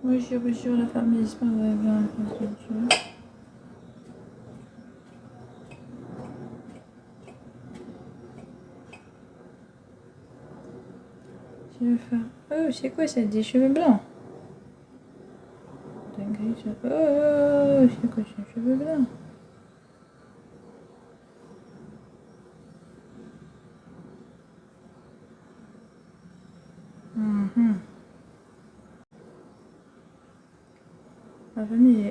Moi, j'ai reçu la famille, j'espère que vous allez bien, la grâce de Dieu. Je vais faire... Oh, c'est quoi ça? Des cheveux blancs? Oh, c'est quoi ces cheveux blancs? La famille,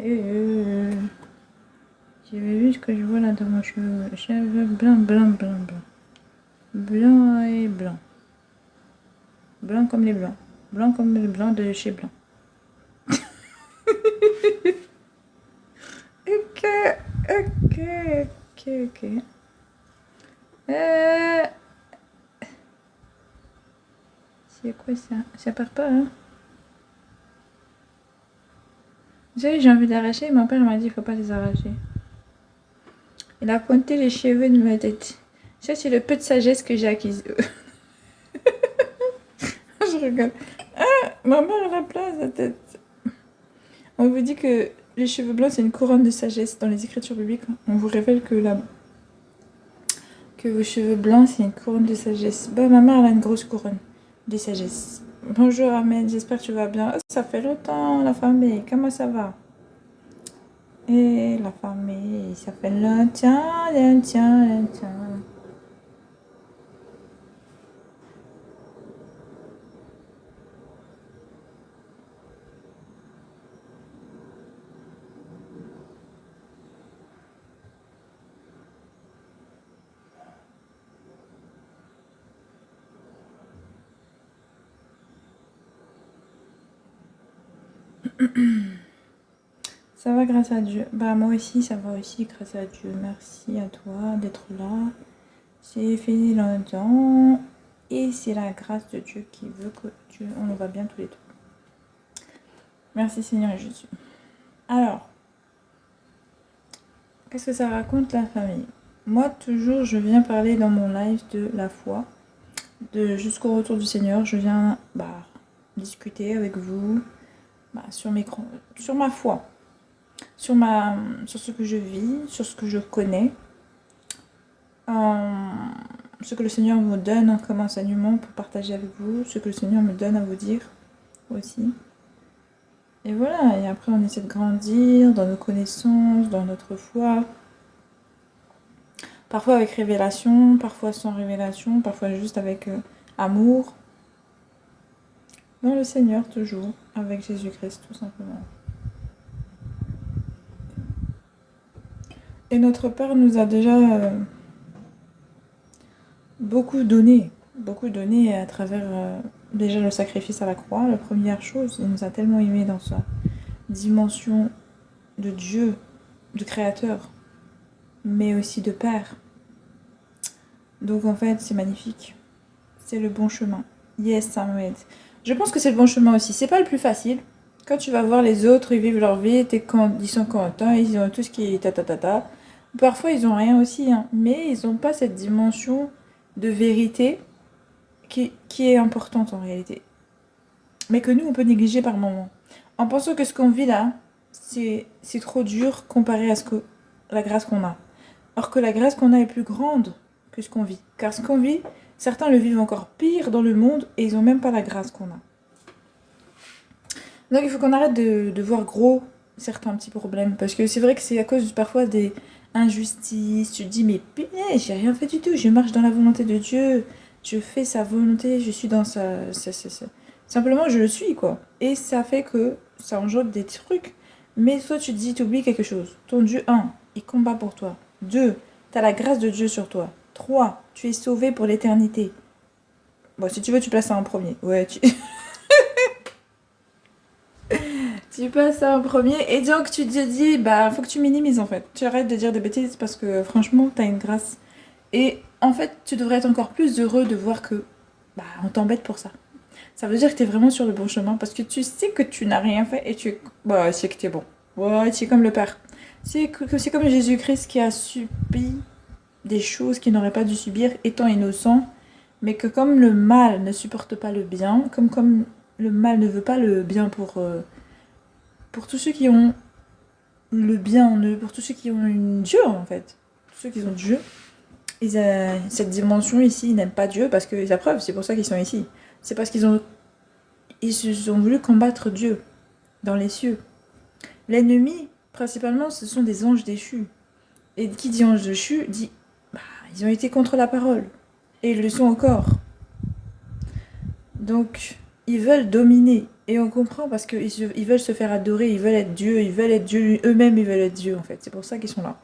je vais vu ce que je vois là dans mon cheveu. Cheveux blanc, blanc, blanc, blanc. Blanc et blanc. Blanc comme les blancs. Blanc comme les blancs de chez Blanc. Ok, ok, ok, ok. C'est quoi ça? Ça part pas, hein? Vous savez, j'ai envie d'arracher. Mon père m'a dit qu'il faut pas les arracher. Il a pointé les cheveux de ma tête. Ça, c'est le peu de sagesse que j'ai acquise. Je rigole. Ah, ma mère, elle a plein sa tête. On vous dit que les cheveux blancs, c'est une couronne de sagesse dans les écritures bibliques. On vous révèle que vos cheveux blancs, c'est une couronne de sagesse. Bah, ma mère, elle a une grosse couronne de sagesse. Bonjour, Ahmed, j'espère que tu vas bien. Oh, ça fait longtemps, la famille. Comment ça va? Et la famille, ça fait longtemps, longtemps, longtemps. Ça va grâce à Dieu. Bah moi aussi, ça va aussi grâce à Dieu. Merci à toi d'être là. C'est fini longtemps. Et c'est la grâce de Dieu qui veut que on va bien tous les deux. Merci Seigneur Jésus. Alors, qu'est-ce que ça raconte la famille? Moi, toujours, je viens parler dans mon live de la foi. Jusqu'au retour du Seigneur, je viens discuter avec vous sur ma foi. Sur ce que je vis, sur ce que je connais, ce que le Seigneur me donne comme enseignement pour partager avec vous, ce que le Seigneur me donne à vous dire aussi. Et voilà, et après on essaie de grandir dans nos connaissances, dans notre foi. Parfois avec révélation, parfois sans révélation, parfois juste avec amour. Dans le Seigneur toujours, avec Jésus-Christ tout simplement. Et notre Père nous a déjà beaucoup donné à travers déjà le sacrifice à la croix, la première chose. Il nous a tellement aimés dans sa dimension de Dieu, de Créateur, mais aussi de Père. Donc en fait, c'est magnifique. C'est le bon chemin. Yes, Ahmed. Je pense que c'est le bon chemin aussi. C'est pas le plus facile. Quand tu vas voir les autres, ils vivent leur vie, ils sont contents, ils ont tout ce qui est ta. Parfois, ils ont rien aussi, hein, mais ils n'ont pas cette dimension de vérité qui est importante en réalité. Mais que nous, on peut négliger par moments. En pensant que ce qu'on vit là, c'est trop dur comparé à la grâce qu'on a. Or que la grâce qu'on a est plus grande que ce qu'on vit. Car ce qu'on vit, certains le vivent encore pire dans le monde et ils n'ont même pas la grâce qu'on a. Donc il faut qu'on arrête de voir gros certains petits problèmes. Parce que c'est vrai que c'est à cause parfois des injustices. Tu te dis mais punaise, j'ai rien fait du tout. Je marche dans la volonté de Dieu. Je fais sa volonté. Je suis dans sa... Simplement je le suis quoi. Et ça fait que ça engendre des trucs. Mais soit tu te dis, tu oublies quelque chose. Ton Dieu, 1, il combat pour toi. 2, tu as la grâce de Dieu sur toi. 3, tu es sauvé pour l'éternité. Bon, si tu veux, tu places ça en premier. Ouais, tu passes ça en premier. Et donc, tu te dis, faut que tu minimises en fait. Tu arrêtes de dire des bêtises parce que franchement, t'as une grâce. Et en fait, tu devrais être encore plus heureux de voir que, on t'embête pour ça. Ça veut dire que t'es vraiment sur le bon chemin parce que tu sais que tu n'as rien fait et c'est que t'es bon. Ouais, c'est comme le Père. C'est comme Jésus-Christ qui a subi des choses qu'il n'aurait pas dû subir étant innocent, mais que comme le mal ne supporte pas le bien, comme le mal ne veut pas le bien pour tous ceux qui ont le bien en eux, pour tous ceux qui ont une Dieu en fait, tous ceux qui ont Dieu, cette dimension ici, ils n'aiment pas Dieu parce que la preuve, c'est pour ça qu'ils sont ici. C'est parce ils se sont voulu combattre Dieu dans les cieux. L'ennemi, principalement, ce sont des anges déchus. Et qui dit ange déchu dit, bah, ils ont été contre la parole. Et ils le sont encore. Donc, ils veulent dominer. Et on comprend parce qu'ils veulent se faire adorer, ils veulent être Dieu, eux-mêmes ils veulent être Dieu en fait. C'est pour ça qu'ils sont là.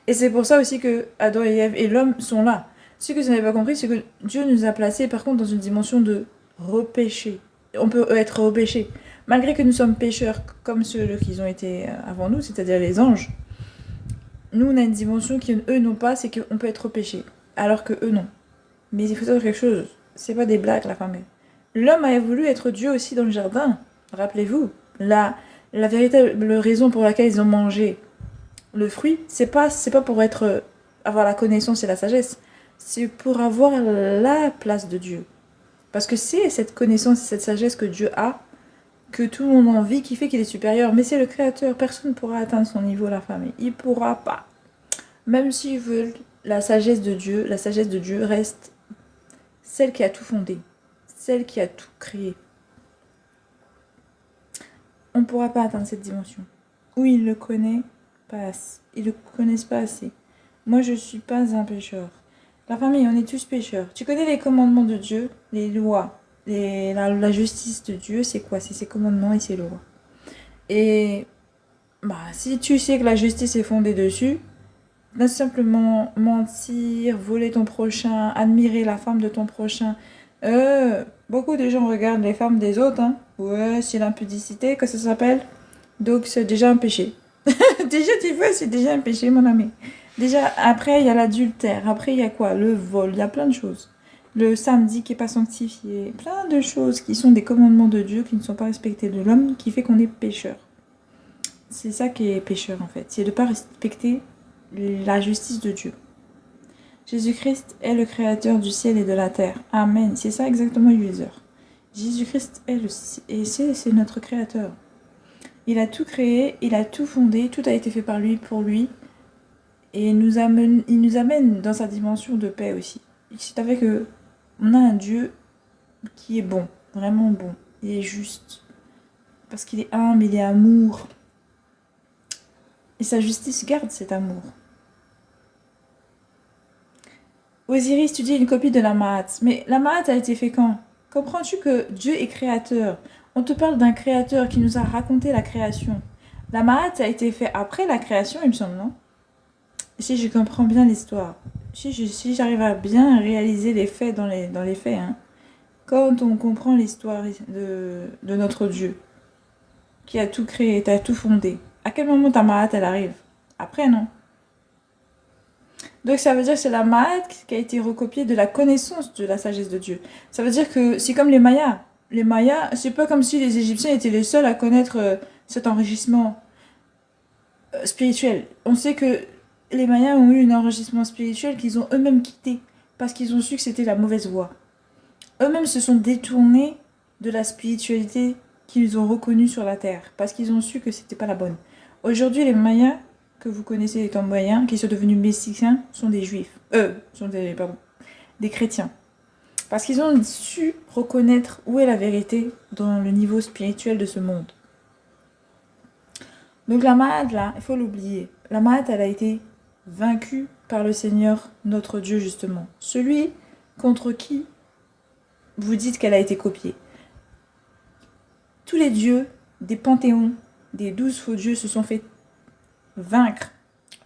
Et c'est pour ça aussi que Adam et Ève et l'homme sont là. Ce que vous n'avez pas compris, c'est que Dieu nous a placés par contre dans une dimension de repêcher. On peut être repêché. Malgré que nous sommes pécheurs comme ceux qui ont été avant nous, c'est-à-dire les anges, nous on a une dimension qu'eux n'ont pas, c'est qu'on peut être repêché. Alors que eux non. Mais il faut savoir quelque chose, c'est pas des blagues la famille. L'homme a voulu être Dieu aussi dans le jardin. Rappelez-vous, la véritable raison pour laquelle ils ont mangé le fruit, c'est pas pour avoir la connaissance et la sagesse, c'est pour avoir la place de Dieu. Parce que c'est cette connaissance et cette sagesse que Dieu a, que tout le monde envie, qui fait qu'il est supérieur. Mais c'est le Créateur, personne ne pourra atteindre son niveau, la famille. Il pourra pas. Même s'ils veulent, la sagesse de Dieu reste celle qui a tout fondé, celle qui a tout créé. On ne pourra pas atteindre cette dimension. Ou il le connaît pas assez. Ils ne le connaissent pas assez. Moi, je ne suis pas un pécheur. La famille, on est tous pécheurs. Tu connais les commandements de Dieu, les lois, la justice de Dieu, c'est quoi? C'est ses commandements et ses lois. Et bah, si tu sais que la justice est fondée dessus, ne simplement mentir, voler ton prochain, admirer la femme de ton prochain. Beaucoup de gens regardent les femmes des autres. Hein. Ouais, c'est l'impudicité que ça s'appelle. Donc c'est déjà un péché. Déjà tu vois, c'est déjà un péché, mon ami. Déjà, après, il y a l'adultère. Après, il y a quoi? Le vol. Il y a plein de choses. Le samedi qui n'est pas sanctifié. Plein de choses qui sont des commandements de Dieu qui ne sont pas respectés de l'homme, qui fait qu'on est pécheur. C'est ça qui est pécheur, en fait. C'est de ne pas respecter la justice de Dieu. Jésus-Christ est le créateur du ciel et de la terre. Amen. C'est ça exactement, user. Jésus-Christ est c'est notre créateur. Il a tout créé, il a tout fondé, tout a été fait par lui, pour lui. Et il nous amène dans sa dimension de paix aussi. C'est avec que on a un Dieu qui est bon, vraiment bon. Il est juste. Parce qu'il est humble, il est amour. Et sa justice garde cet amour. Osiris, tu dis une copie de la Mahat. Mais la Mahat a été fait quand? Comprends-tu que Dieu est créateur? On te parle d'un créateur qui nous a raconté la création. La Mahat a été fait après la création, il me semble, non? Si je comprends bien l'histoire. Si j'arrive à bien réaliser les faits dans les faits. Hein. Quand on comprend l'histoire de notre Dieu, qui a tout créé, qui a tout fondé. À quel moment ta Mahat, elle arrive? Après, non? Donc ça veut dire que c'est la Mahat qui a été recopiée de la connaissance de la sagesse de Dieu. Ça veut dire que c'est comme les Mayas. Les Mayas, c'est pas comme si les Égyptiens étaient les seuls à connaître cet enrichissement spirituel. On sait que les Mayas ont eu un enrichissement spirituel qu'ils ont eux-mêmes quitté parce qu'ils ont su que c'était la mauvaise voie. Eux-mêmes se sont détournés de la spiritualité qu'ils ont reconnue sur la terre parce qu'ils ont su que c'était pas la bonne. Aujourd'hui, les Mayas que vous connaissez étant Mayas, qui sont devenus mexicains, sont des juifs. Sont des chrétiens. Parce qu'ils ont su reconnaître où est la vérité dans le niveau spirituel de ce monde. Donc la Mahat, là, il faut l'oublier. La Mahat, elle a été vaincue par le Seigneur, notre Dieu, justement. Celui contre qui vous dites qu'elle a été copiée. Tous les dieux des panthéons, des 12 faux dieux se sont fait vaincre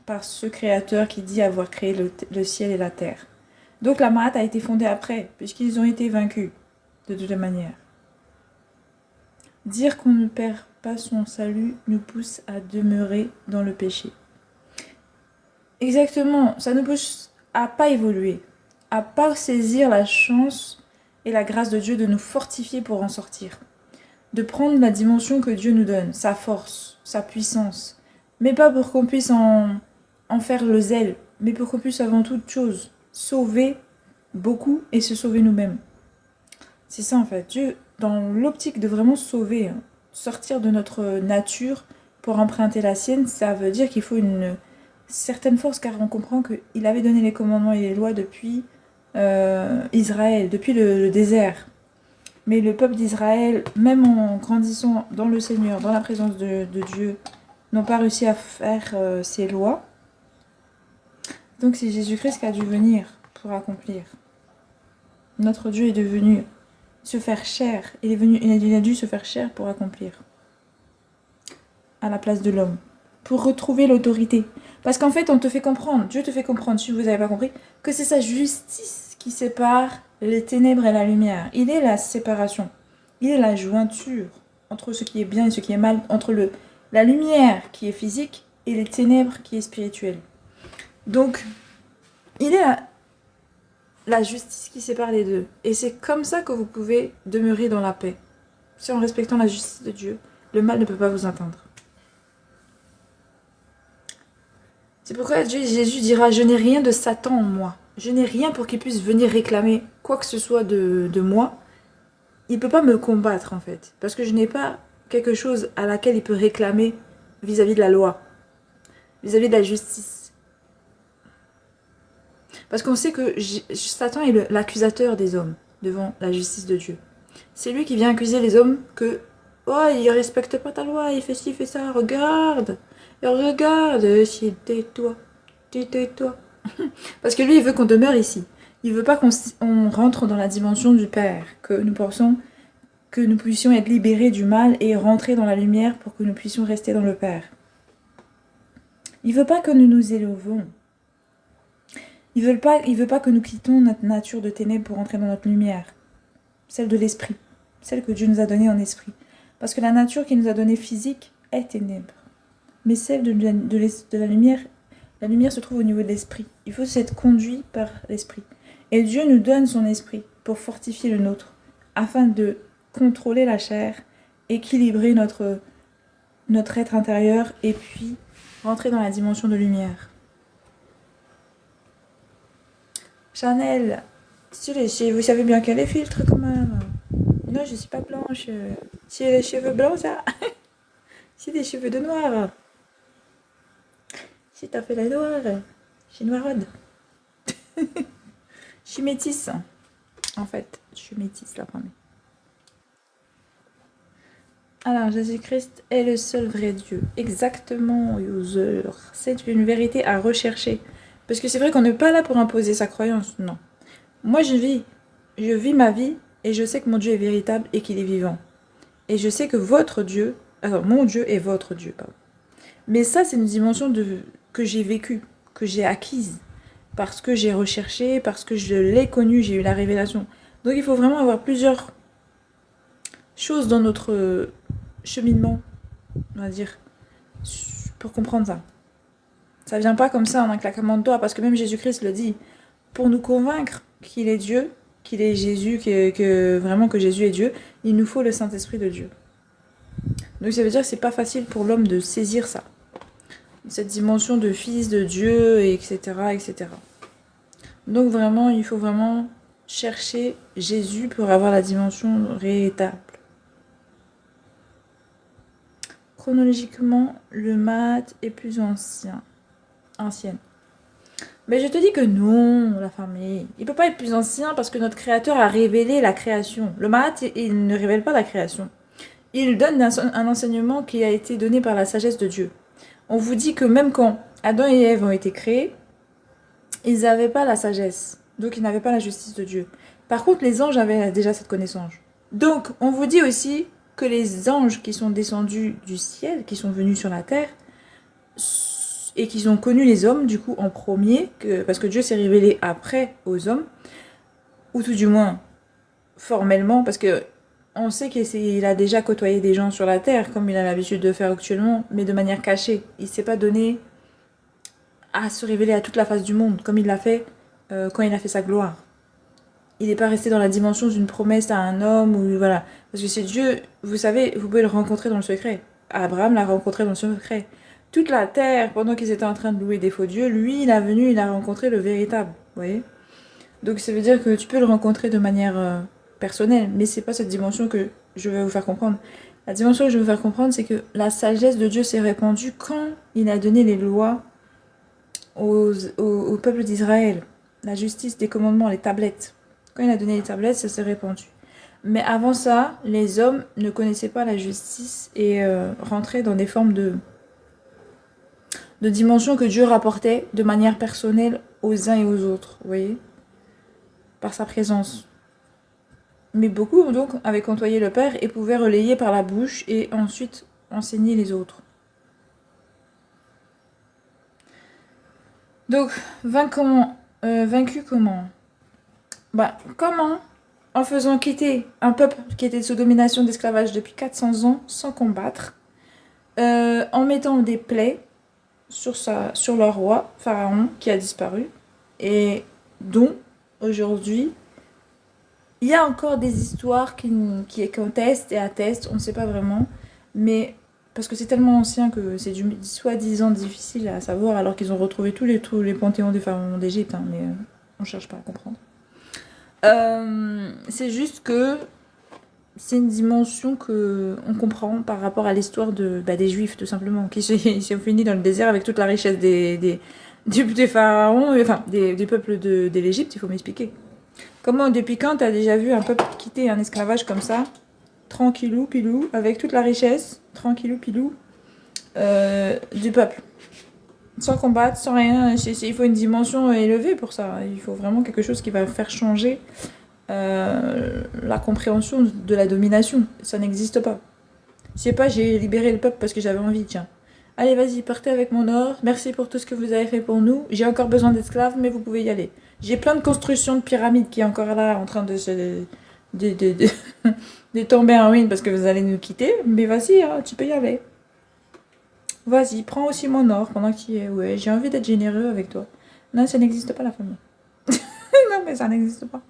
par ce créateur qui dit avoir créé le ciel et la terre. Donc la Mahat a été fondée après, puisqu'ils ont été vaincus, de toutes les manières. Dire qu'on ne perd pas son salut nous pousse à demeurer dans le péché. Exactement, ça nous pousse à pas évoluer, à pas saisir la chance et la grâce de Dieu de nous fortifier pour en sortir. De prendre la dimension que Dieu nous donne, sa force, sa puissance, mais pas pour qu'on puisse en faire le zèle, mais pour qu'on puisse avant toute chose sauver beaucoup et se sauver nous-mêmes. C'est ça en fait. Dieu, dans l'optique de vraiment sauver, hein, sortir de notre nature pour emprunter la sienne, ça veut dire qu'il faut une certaine force car on comprend qu'il avait donné les commandements et les lois depuis Israël, depuis le désert. Mais le peuple d'Israël, même en grandissant dans le Seigneur, dans la présence de Dieu, n'ont pas réussi à faire ces lois. Donc c'est Jésus-Christ qui a dû venir pour accomplir. Notre Dieu est devenu se faire chair. Il a dû se faire chair pour accomplir. À la place de l'homme. Pour retrouver l'autorité. Parce qu'en fait, on te fait comprendre, Dieu te fait comprendre, si vous n'avez pas compris, que c'est sa justice qui sépare les ténèbres et la lumière. Il est la séparation. Il est la jointure entre ce qui est bien et ce qui est mal, entre la lumière qui est physique et les ténèbres qui est spirituelle. Donc, il est la justice qui sépare les deux. Et c'est comme ça que vous pouvez demeurer dans la paix. C'est en respectant la justice de Dieu. Le mal ne peut pas vous atteindre. C'est pourquoi Jésus dira « Je n'ai rien de Satan en moi. Je n'ai rien pour qu'il puisse venir réclamer quoi que ce soit de moi. Il ne peut pas me combattre en fait. Parce que je n'ai pas quelque chose à laquelle il peut réclamer vis-à-vis de la loi. Vis-à-vis de la justice. Parce qu'on sait que Satan est l'accusateur des hommes devant la justice de Dieu. C'est lui qui vient accuser les hommes que « Oh, il ne respecte pas ta loi, il fait ci, il fait ça, regarde !» Et regarde, si tais-toi, tais-toi. Parce que lui, il veut qu'on demeure ici. Il veut pas qu'on rentre dans la dimension du Père, que nous pensons que nous puissions être libérés du mal et rentrer dans la lumière pour que nous puissions rester dans le Père. Il veut pas que nous nous élevons. Il veut pas que nous quittions notre nature de ténèbres pour entrer dans notre lumière, celle de l'esprit, celle que Dieu nous a donnée en esprit. Parce que la nature qu'il nous a donnée physique est ténèbres. Mais celle de la lumière se trouve au niveau de l'esprit. Il faut être conduit par l'esprit. Et Dieu nous donne son esprit pour fortifier le nôtre, afin de contrôler la chair, équilibrer notre être intérieur, et puis rentrer dans la dimension de lumière. Chanel, vous savez bien qu'elle est filtre quand même. Non, je suis pas blanche. J'ai les cheveux blancs, ça. J'ai des cheveux de noir. Si t'as fait la noire, je suis noirade. Je suis métisse. En fait, je suis métisse, la première. Alors, Jésus-Christ est le seul vrai Dieu. Exactement, user. C'est une vérité à rechercher. Parce que c'est vrai qu'on n'est pas là pour imposer sa croyance, non. Moi, je vis ma vie, et je sais que mon Dieu est véritable et qu'il est vivant. Et je sais que votre Dieu, alors mon Dieu est votre Dieu, pardon. Mais ça, c'est une dimension que j'ai vécue, que j'ai acquise, parce que j'ai recherché, parce que je l'ai connu, j'ai eu la révélation. Donc il faut vraiment avoir plusieurs choses dans notre cheminement, on va dire, pour comprendre ça. Ça vient pas comme ça en un claquement de doigts, parce que même Jésus-Christ le dit, pour nous convaincre qu'il est Dieu, qu'il est Jésus, vraiment que Jésus est Dieu, il nous faut le Saint-Esprit de Dieu. Donc ça veut dire que c'est pas facile pour l'homme de saisir ça. Cette dimension de fils de Dieu, etc., etc. Donc vraiment, il faut vraiment chercher Jésus pour avoir la dimension véritable. Chronologiquement, le Maat est plus ancienne. Mais je te dis que non, la famille. Il ne peut pas être plus ancien parce que notre Créateur a révélé la création. Le Maat, il ne révèle pas la création. Il donne un enseignement qui a été donné par la sagesse de Dieu. On vous dit que même quand Adam et Ève ont été créés, ils n'avaient pas la sagesse. Donc ils n'avaient pas la justice de Dieu. Par contre, les anges avaient déjà cette connaissance. Donc, on vous dit aussi que les anges qui sont descendus du ciel, qui sont venus sur la terre, et qui ont connu les hommes, du coup, en premier, parce que Dieu s'est révélé après aux hommes, ou tout du moins, formellement, parce que on sait qu'il a déjà côtoyé des gens sur la terre, comme il a l'habitude de faire actuellement, mais de manière cachée. Il ne s'est pas donné à se révéler à toute la face du monde, comme il l'a fait quand il a fait sa gloire. Il n'est pas resté dans la dimension d'une promesse à un homme, ou voilà. Parce que c'est Dieu, vous savez, vous pouvez le rencontrer dans le secret. Abraham l'a rencontré dans le secret. Toute la terre, pendant qu'ils étaient en train de louer des faux dieux, lui, il est venu, il a rencontré le véritable, vous voyez. Donc ça veut dire que tu peux le rencontrer de manière personnelle, mais c'est pas cette dimension que je vais vous faire comprendre. La dimension que je vais vous faire comprendre, c'est que la sagesse de Dieu s'est répandue quand il a donné les lois au peuple d'Israël. La justice, des commandements, les tablettes. Quand il a donné les tablettes, ça s'est répandu. Mais avant ça, les hommes ne connaissaient pas la justice et rentraient dans des formes de dimensions que Dieu rapportait de manière personnelle aux uns et aux autres, vous voyez, par sa présence. Mais beaucoup, donc, avaient côtoyé le Père et pouvaient relayer par la bouche et ensuite enseigner les autres. Donc, vaincu comment? Comment? En faisant quitter un peuple qui était sous domination d'esclavage depuis 400 ans sans combattre, en mettant des plaies sur leur roi, Pharaon, qui a disparu, et dont, aujourd'hui, il y a encore des histoires qui contestent et attestent, on ne sait pas vraiment, mais parce que c'est tellement ancien que c'est du soi-disant difficile à savoir, alors qu'ils ont retrouvé tous les panthéons des pharaons d'Égypte, hein, mais on ne cherche pas à comprendre. C'est juste que c'est une dimension que on comprend par rapport à l'histoire des Juifs, tout simplement, qui sont finis dans le désert avec toute la richesse des pharaons, enfin des peuples de l'Égypte, il faut m'expliquer. Comment, depuis quand t'as déjà vu un peuple quitter un esclavage comme ça, tranquillou, pilou, avec toute la richesse, tranquillou, pilou, du peuple, sans combattre, sans rien. Il faut une dimension élevée pour ça. Il faut vraiment quelque chose qui va faire changer la compréhension de la domination. Ça n'existe pas. Je sais pas, j'ai libéré le peuple parce que j'avais envie, tiens. Allez, vas-y, partez avec mon or. Merci pour tout ce que vous avez fait pour nous. J'ai encore besoin d'esclaves, mais vous pouvez y aller. J'ai plein de constructions de pyramides qui est encore là, en train de tomber en ruine parce que vous allez nous quitter. Mais vas-y, hein, tu peux y aller. Vas-y, prends aussi mon or pendant qu'il est. Ouais, j'ai envie d'être généreux avec toi. Non, ça n'existe pas, la famille. Non, mais ça n'existe pas.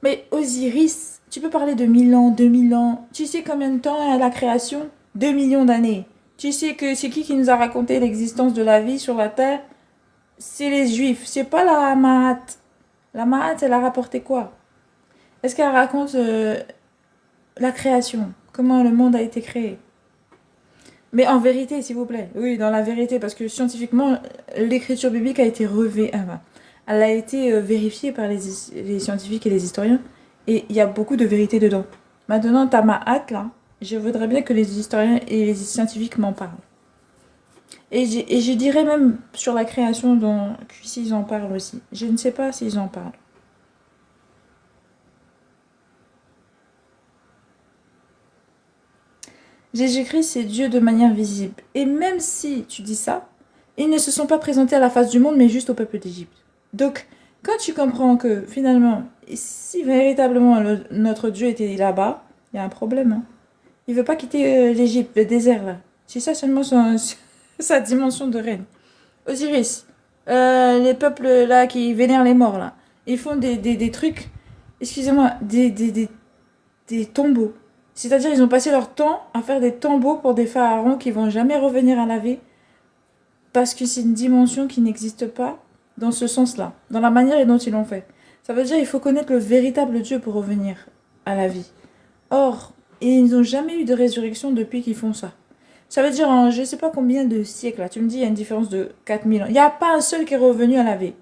Mais Osiris, tu peux parler de 1000 ans, 2000 ans. Tu sais combien de temps est la création? 2 millions d'années. Tu sais que c'est qui nous a raconté l'existence de la vie sur la Terre? C'est les Juifs. C'est pas la Mahat. La Mahat, elle a rapporté quoi? Est-ce qu'elle raconte la création? Comment le monde a été créé? Mais en vérité, s'il vous plaît. Oui, dans la vérité, parce que scientifiquement, l'écriture biblique a été elle a été vérifiée par les scientifiques et les historiens. Et il y a beaucoup de vérité dedans. Maintenant, t'as ma hâte, là. Je voudrais bien que les historiens et les scientifiques m'en parlent. Et je dirais même sur la création dont s'ils en parlent aussi. Je ne sais pas s'ils en parlent. Jésus-Christ, c'est Dieu de manière visible. Et même si tu dis ça, ils ne se sont pas présentés à la face du monde, mais juste au peuple d'Égypte. Donc, quand tu comprends que finalement, si véritablement notre Dieu était là-bas, il y a un problème. Hein. Il veut pas quitter l'Égypte, le désert là. C'est ça seulement sa dimension de reine. Osiris, les peuples là qui vénèrent les morts là, ils font des trucs, excusez-moi, des tombeaux. C'est-à-dire ils ont passé leur temps à faire des tombeaux pour des pharaons qui vont jamais revenir à la vie parce que c'est une dimension qui n'existe pas dans ce sens-là, dans la manière dont ils l'ont fait. Ça veut dire qu'il faut connaître le véritable Dieu pour revenir à la vie. Or, ils n'ont jamais eu de résurrection depuis qu'ils font ça. Ça veut dire en je ne sais pas combien de siècles, là, tu me dis il y a une différence de 4000 ans. Il n'y a pas un seul qui est revenu à la vie.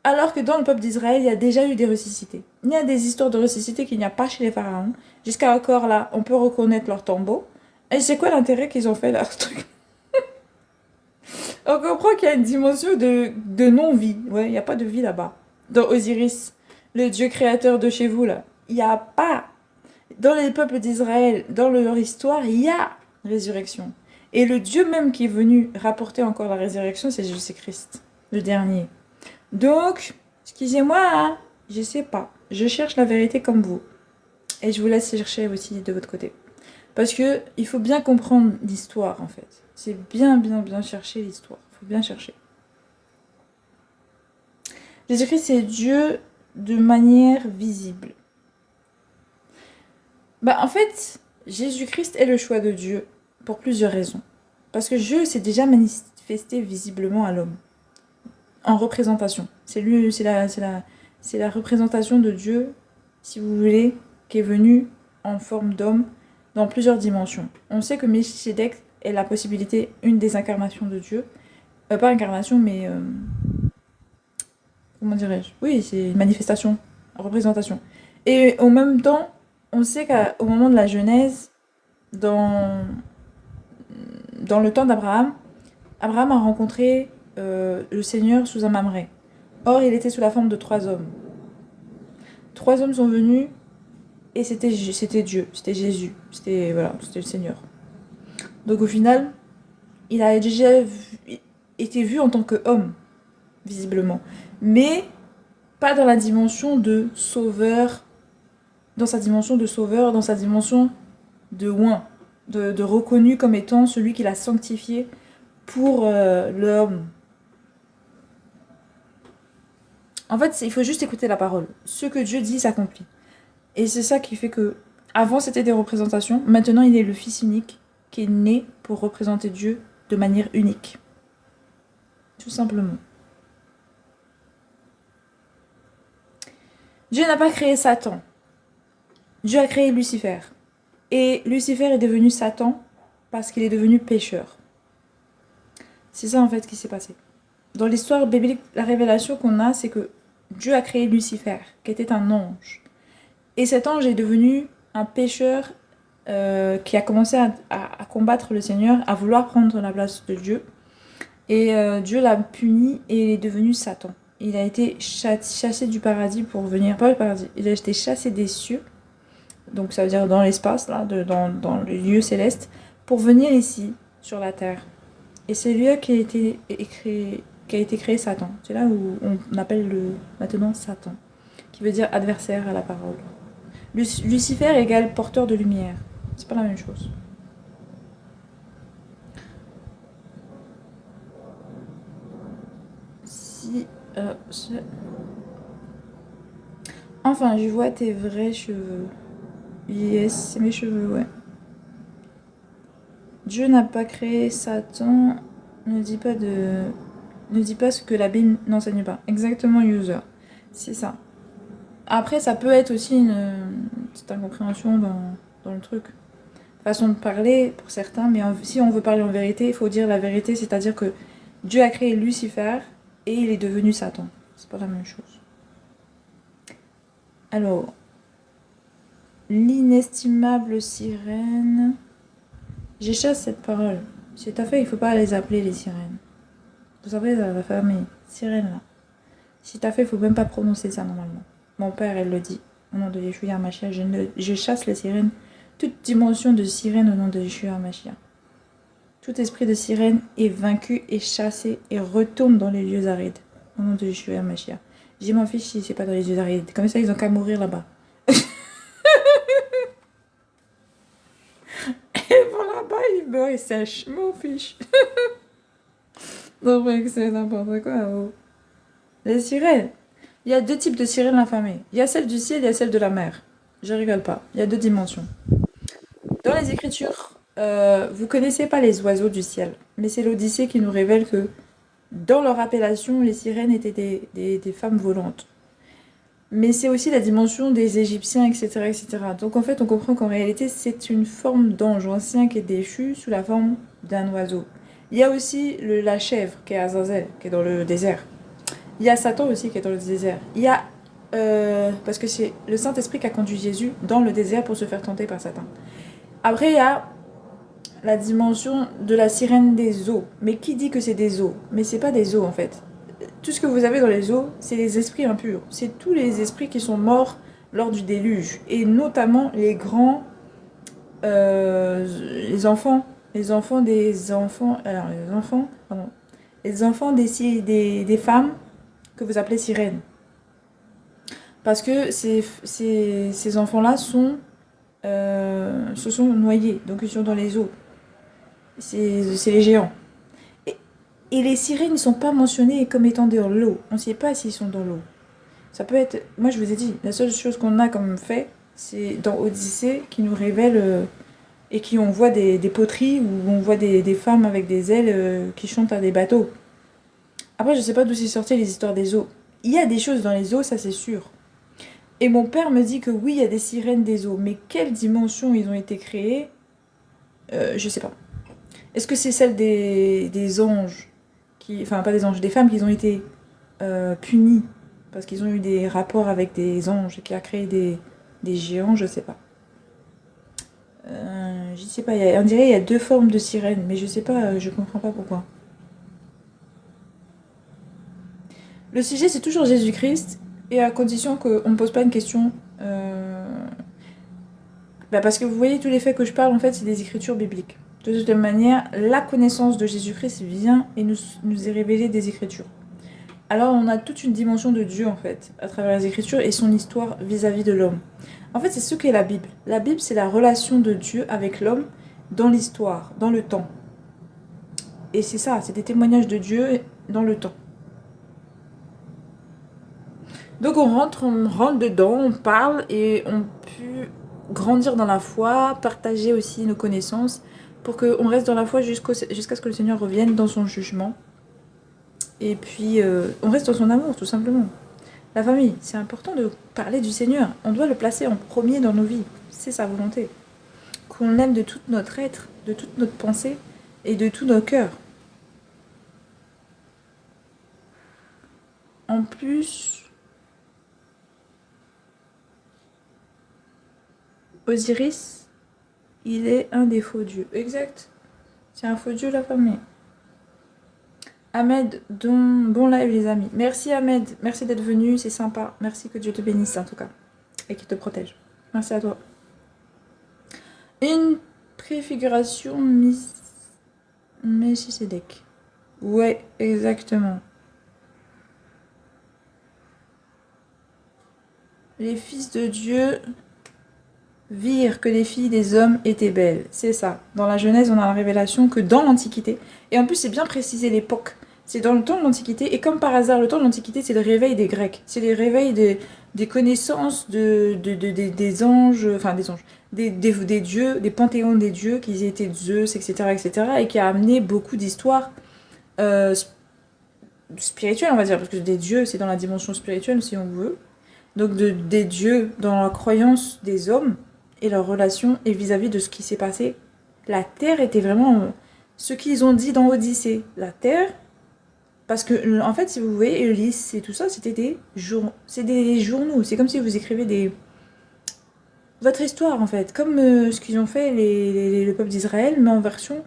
Alors que dans le peuple d'Israël, il y a déjà eu des ressuscités. Il y a des histoires de ressuscités qu'il n'y a pas chez les pharaons. Jusqu'à encore là, on peut reconnaître leur tombeau. Et c'est quoi l'intérêt qu'ils ont fait là, ce truc? On comprend qu'il y a une dimension de non-vie. Ouais, il n'y a pas de vie là-bas. Dans Osiris, le Dieu créateur de chez vous, là. Il n'y a pas. Dans les peuples d'Israël, dans leur histoire, il y a résurrection. Et le Dieu même qui est venu rapporter encore la résurrection, c'est Jésus-Christ, le dernier. Donc, excusez-moi, hein, je sais pas. Je cherche la vérité comme vous. Et je vous laisse chercher aussi de votre côté. Parce que il faut bien comprendre l'histoire, en fait. C'est bien chercher l'histoire. Il faut bien chercher. Jésus-Christ, c'est Dieu de manière visible. En fait, Jésus-Christ est le choix de Dieu pour plusieurs raisons. Parce que Dieu s'est déjà manifesté visiblement à l'homme, en représentation. C'est la représentation de Dieu, si vous voulez, qui est venue en forme d'homme dans plusieurs dimensions. On sait que Melchizedek est la possibilité, une des incarnations de Dieu. Pas incarnation, mais... comment dirais-je? Oui, c'est une manifestation, une représentation. Et en même temps, on sait qu'au moment de la Genèse, dans, dans le temps d'Abraham, Abraham a rencontré le Seigneur sous un mamré. Or, il était sous la forme de 3 hommes. 3 hommes sont venus et c'était Dieu, c'était Jésus, c'était voilà, c'était le Seigneur. Donc au final, il a déjà été vu en tant qu'homme, visiblement. Mais pas dans la dimension de sauveur, dans sa dimension de sauveur, dans sa dimension de oint, de reconnu comme étant celui qu'il a sanctifié pour l'homme. En fait, il faut juste écouter la parole. Ce que Dieu dit s'accomplit. Et c'est ça qui fait que, avant c'était des représentations, maintenant il est le Fils unique qui est né pour représenter Dieu de manière unique. Tout simplement. Dieu n'a pas créé Satan. Dieu a créé Lucifer. Et Lucifer est devenu Satan parce qu'il est devenu pécheur. C'est ça en fait qui s'est passé. Dans l'histoire biblique, la révélation qu'on a, c'est que Dieu a créé Lucifer, qui était un ange. Et cet ange est devenu un pécheur qui a commencé à combattre le Seigneur, à vouloir prendre la place de Dieu. Et Dieu l'a puni et il est devenu Satan. Il a été chassé du paradis pour venir... Pas le paradis, il a été chassé des cieux. Donc ça veut dire dans l'espace, là, dans le lieu céleste, pour venir ici, sur la terre. Et c'est lui qui a été créé Satan. C'est là où on appelle maintenant Satan, qui veut dire adversaire à la parole. Lucifer égale porteur de lumière. C'est pas la même chose. Si... Enfin, je vois tes vrais cheveux. Yes, c'est mes cheveux, ouais. Dieu n'a pas créé Satan. Ne dis pas ce que la Bible n'enseigne pas. Exactement, user. C'est ça. Après, ça peut être aussi une petite incompréhension dans le truc. Façon de parler pour certains, mais si on veut parler en vérité, il faut dire la vérité, c'est-à-dire que Dieu a créé Lucifer et il est devenu Satan. C'est pas la même chose. Alors, l'inestimable sirène. J'échasse cette parole. C'est à fait, il faut pas les appeler les sirènes. Vous savez, la famille, sirène là. Si t'as fait, il faut même pas prononcer ça normalement. Mon père, elle le dit. Au nom de Yeshua HaMashiach, je chasse les sirènes. Toute dimension de sirène au nom de Yeshua HaMashiach. Tout esprit de sirène est vaincu et chassé et retourne dans les lieux arides. Au nom de Yeshua HaMashiach. J'ai m'en fiche si c'est pas dans les lieux arides. Comme ça, ils ont qu'à mourir là-bas. Et vont là-bas, ils meurent, ils sèchent. M'en fiche. Non, mais c'est n'importe quoi. Oh. Les sirènes. Il y a 2 types de sirènes affamées. Il y a celle du ciel et il y a celle de la mer. Je rigole pas. Il y a 2 dimensions. Dans les Écritures, vous connaissez pas les oiseaux du ciel. Mais c'est l'Odyssée qui nous révèle que dans leur appellation, les sirènes étaient des femmes volantes. Mais c'est aussi la dimension des Égyptiens, etc., etc. Donc en fait, on comprend qu'en réalité, c'est une forme d'ange ancien qui est déchu sous la forme d'un oiseau. Il y a aussi la chèvre, qui est Azazel, qui est dans le désert. Il y a Satan aussi, qui est dans le désert. Il y a... parce que c'est le Saint-Esprit qui a conduit Jésus dans le désert pour se faire tenter par Satan. Après, il y a la dimension de la sirène des eaux. Mais qui dit que c'est des eaux? Mais c'est pas des eaux, en fait. Tout ce que vous avez dans les eaux, c'est les esprits impurs. C'est tous les esprits qui sont morts lors du déluge. Et notamment les grands... les enfants des enfants... Alors, les enfants... Pardon. Les enfants des femmes que vous appelez sirènes. Parce que ces enfants-là se sont noyés. Donc, ils sont dans les eaux. C'est les géants. Et les sirènes ne sont pas mentionnées comme étant dans l'eau. On ne sait pas s'ils sont dans l'eau. Ça peut être... Moi, je vous ai dit, la seule chose qu'on a comme fait, c'est dans Odyssée qui nous révèle et qui on voit des poteries où on voit des femmes avec des ailes qui chantent à des bateaux. Après, je sais pas d'où c'est sorti les histoires des eaux. Il y a des choses dans les eaux, ça c'est sûr. Et mon père me dit que oui, il y a des sirènes des eaux, mais quelle dimension ils ont été créés, je sais pas. Est-ce que c'est celle des anges enfin, pas des anges, des femmes qui ont été punies parce qu'ils ont eu des rapports avec des anges et qui a créé des géants, je sais pas. Je sais pas, on dirait qu'il y a deux formes de sirènes, mais je sais pas, je comprends pas pourquoi. Le sujet, c'est toujours Jésus-Christ, et à condition qu'on ne pose pas une question. Parce que vous voyez, tous les faits que je parle, en fait, c'est des écritures bibliques. De toute manière, la connaissance de Jésus-Christ vient et nous est révélée des écritures. Alors, on a toute une dimension de Dieu, en fait, à travers les écritures et son histoire vis-à-vis de l'homme. En fait, c'est ce qu'est la Bible. La Bible, c'est la relation de Dieu avec l'homme dans l'histoire, dans le temps. Et c'est ça, c'est des témoignages de Dieu dans le temps. Donc on rentre dedans, on parle et on peut grandir dans la foi, partager aussi nos connaissances pour qu'on reste dans la foi jusqu'à ce que le Seigneur revienne dans son jugement. Et puis on reste dans son amour tout simplement. La famille, c'est important de parler du Seigneur. On doit le placer en premier dans nos vies. C'est sa volonté. Qu'on l'aime de tout notre être, de toute notre pensée et de tout nos cœurs. En plus, Osiris, il est un des faux dieux. Exact. C'est un faux dieu, la famille. Ahmed, bon live les amis. Merci Ahmed, merci d'être venu, c'est sympa. Merci, que Dieu te bénisse en tout cas. Et qu'il te protège. Merci à toi. Une préfiguration Melchisedec. Ouais, exactement. Les fils de Dieu virent que les filles des hommes étaient belles. C'est ça. Dans la Genèse, on a la révélation que dans l'Antiquité, et en plus c'est bien précisé l'époque, c'est dans le temps de l'Antiquité, et comme par hasard, le temps de l'Antiquité, c'est le réveil des Grecs. C'est le réveil des connaissances des anges, enfin des anges, des dieux, des panthéons des dieux, qui étaient Zeus, etc., etc., et qui a amené beaucoup d'histoires spirituelles, on va dire, parce que des dieux, c'est dans la dimension spirituelle, si on veut. Donc des dieux dans la croyance des hommes et leur relation et vis-à-vis de ce qui s'est passé. La terre était vraiment ce qu'ils ont dit dans Odyssée. La terre, parce que en fait, si vous voyez Ulysse et tout ça, c'était des journaux. C'est comme si vous écrivez votre histoire en fait, comme ce qu'ils ont fait le peuple d'Israël, mais en version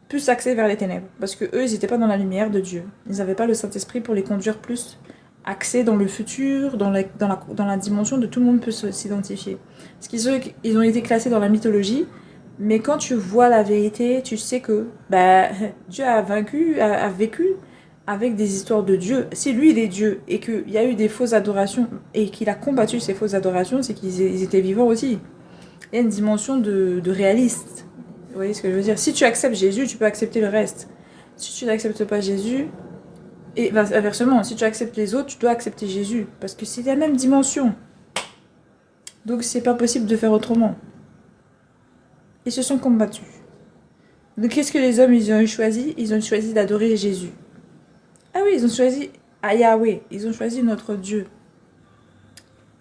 plus axée vers les ténèbres, parce que eux, ils n'étaient pas dans la lumière de Dieu. Ils n'avaient pas le Saint-Esprit pour les conduire plus axés dans le futur, dans la dimension de tout le monde peut s'identifier. Parce qu'ils ont été classés dans la mythologie, mais quand tu vois la vérité, tu sais que Dieu a vécu avec des histoires de Dieu. Si lui il est Dieu et qu'il y a eu des fausses adorations et qu'il a combattu ces fausses adorations, c'est qu'ils étaient vivants aussi. Il y a une dimension de réaliste. Vous voyez ce que je veux dire? Si tu acceptes Jésus, tu peux accepter le reste. Si tu n'acceptes pas Jésus, et inversement, si tu acceptes les autres, tu dois accepter Jésus. Parce que c'est la même dimension. Donc c'est pas possible de faire autrement. Ils se sont combattus. Donc qu'est-ce que les hommes ils ont choisi? Ils ont choisi d'adorer Jésus. Ah oui, ils ont choisi Yahweh. Ils ont choisi notre Dieu.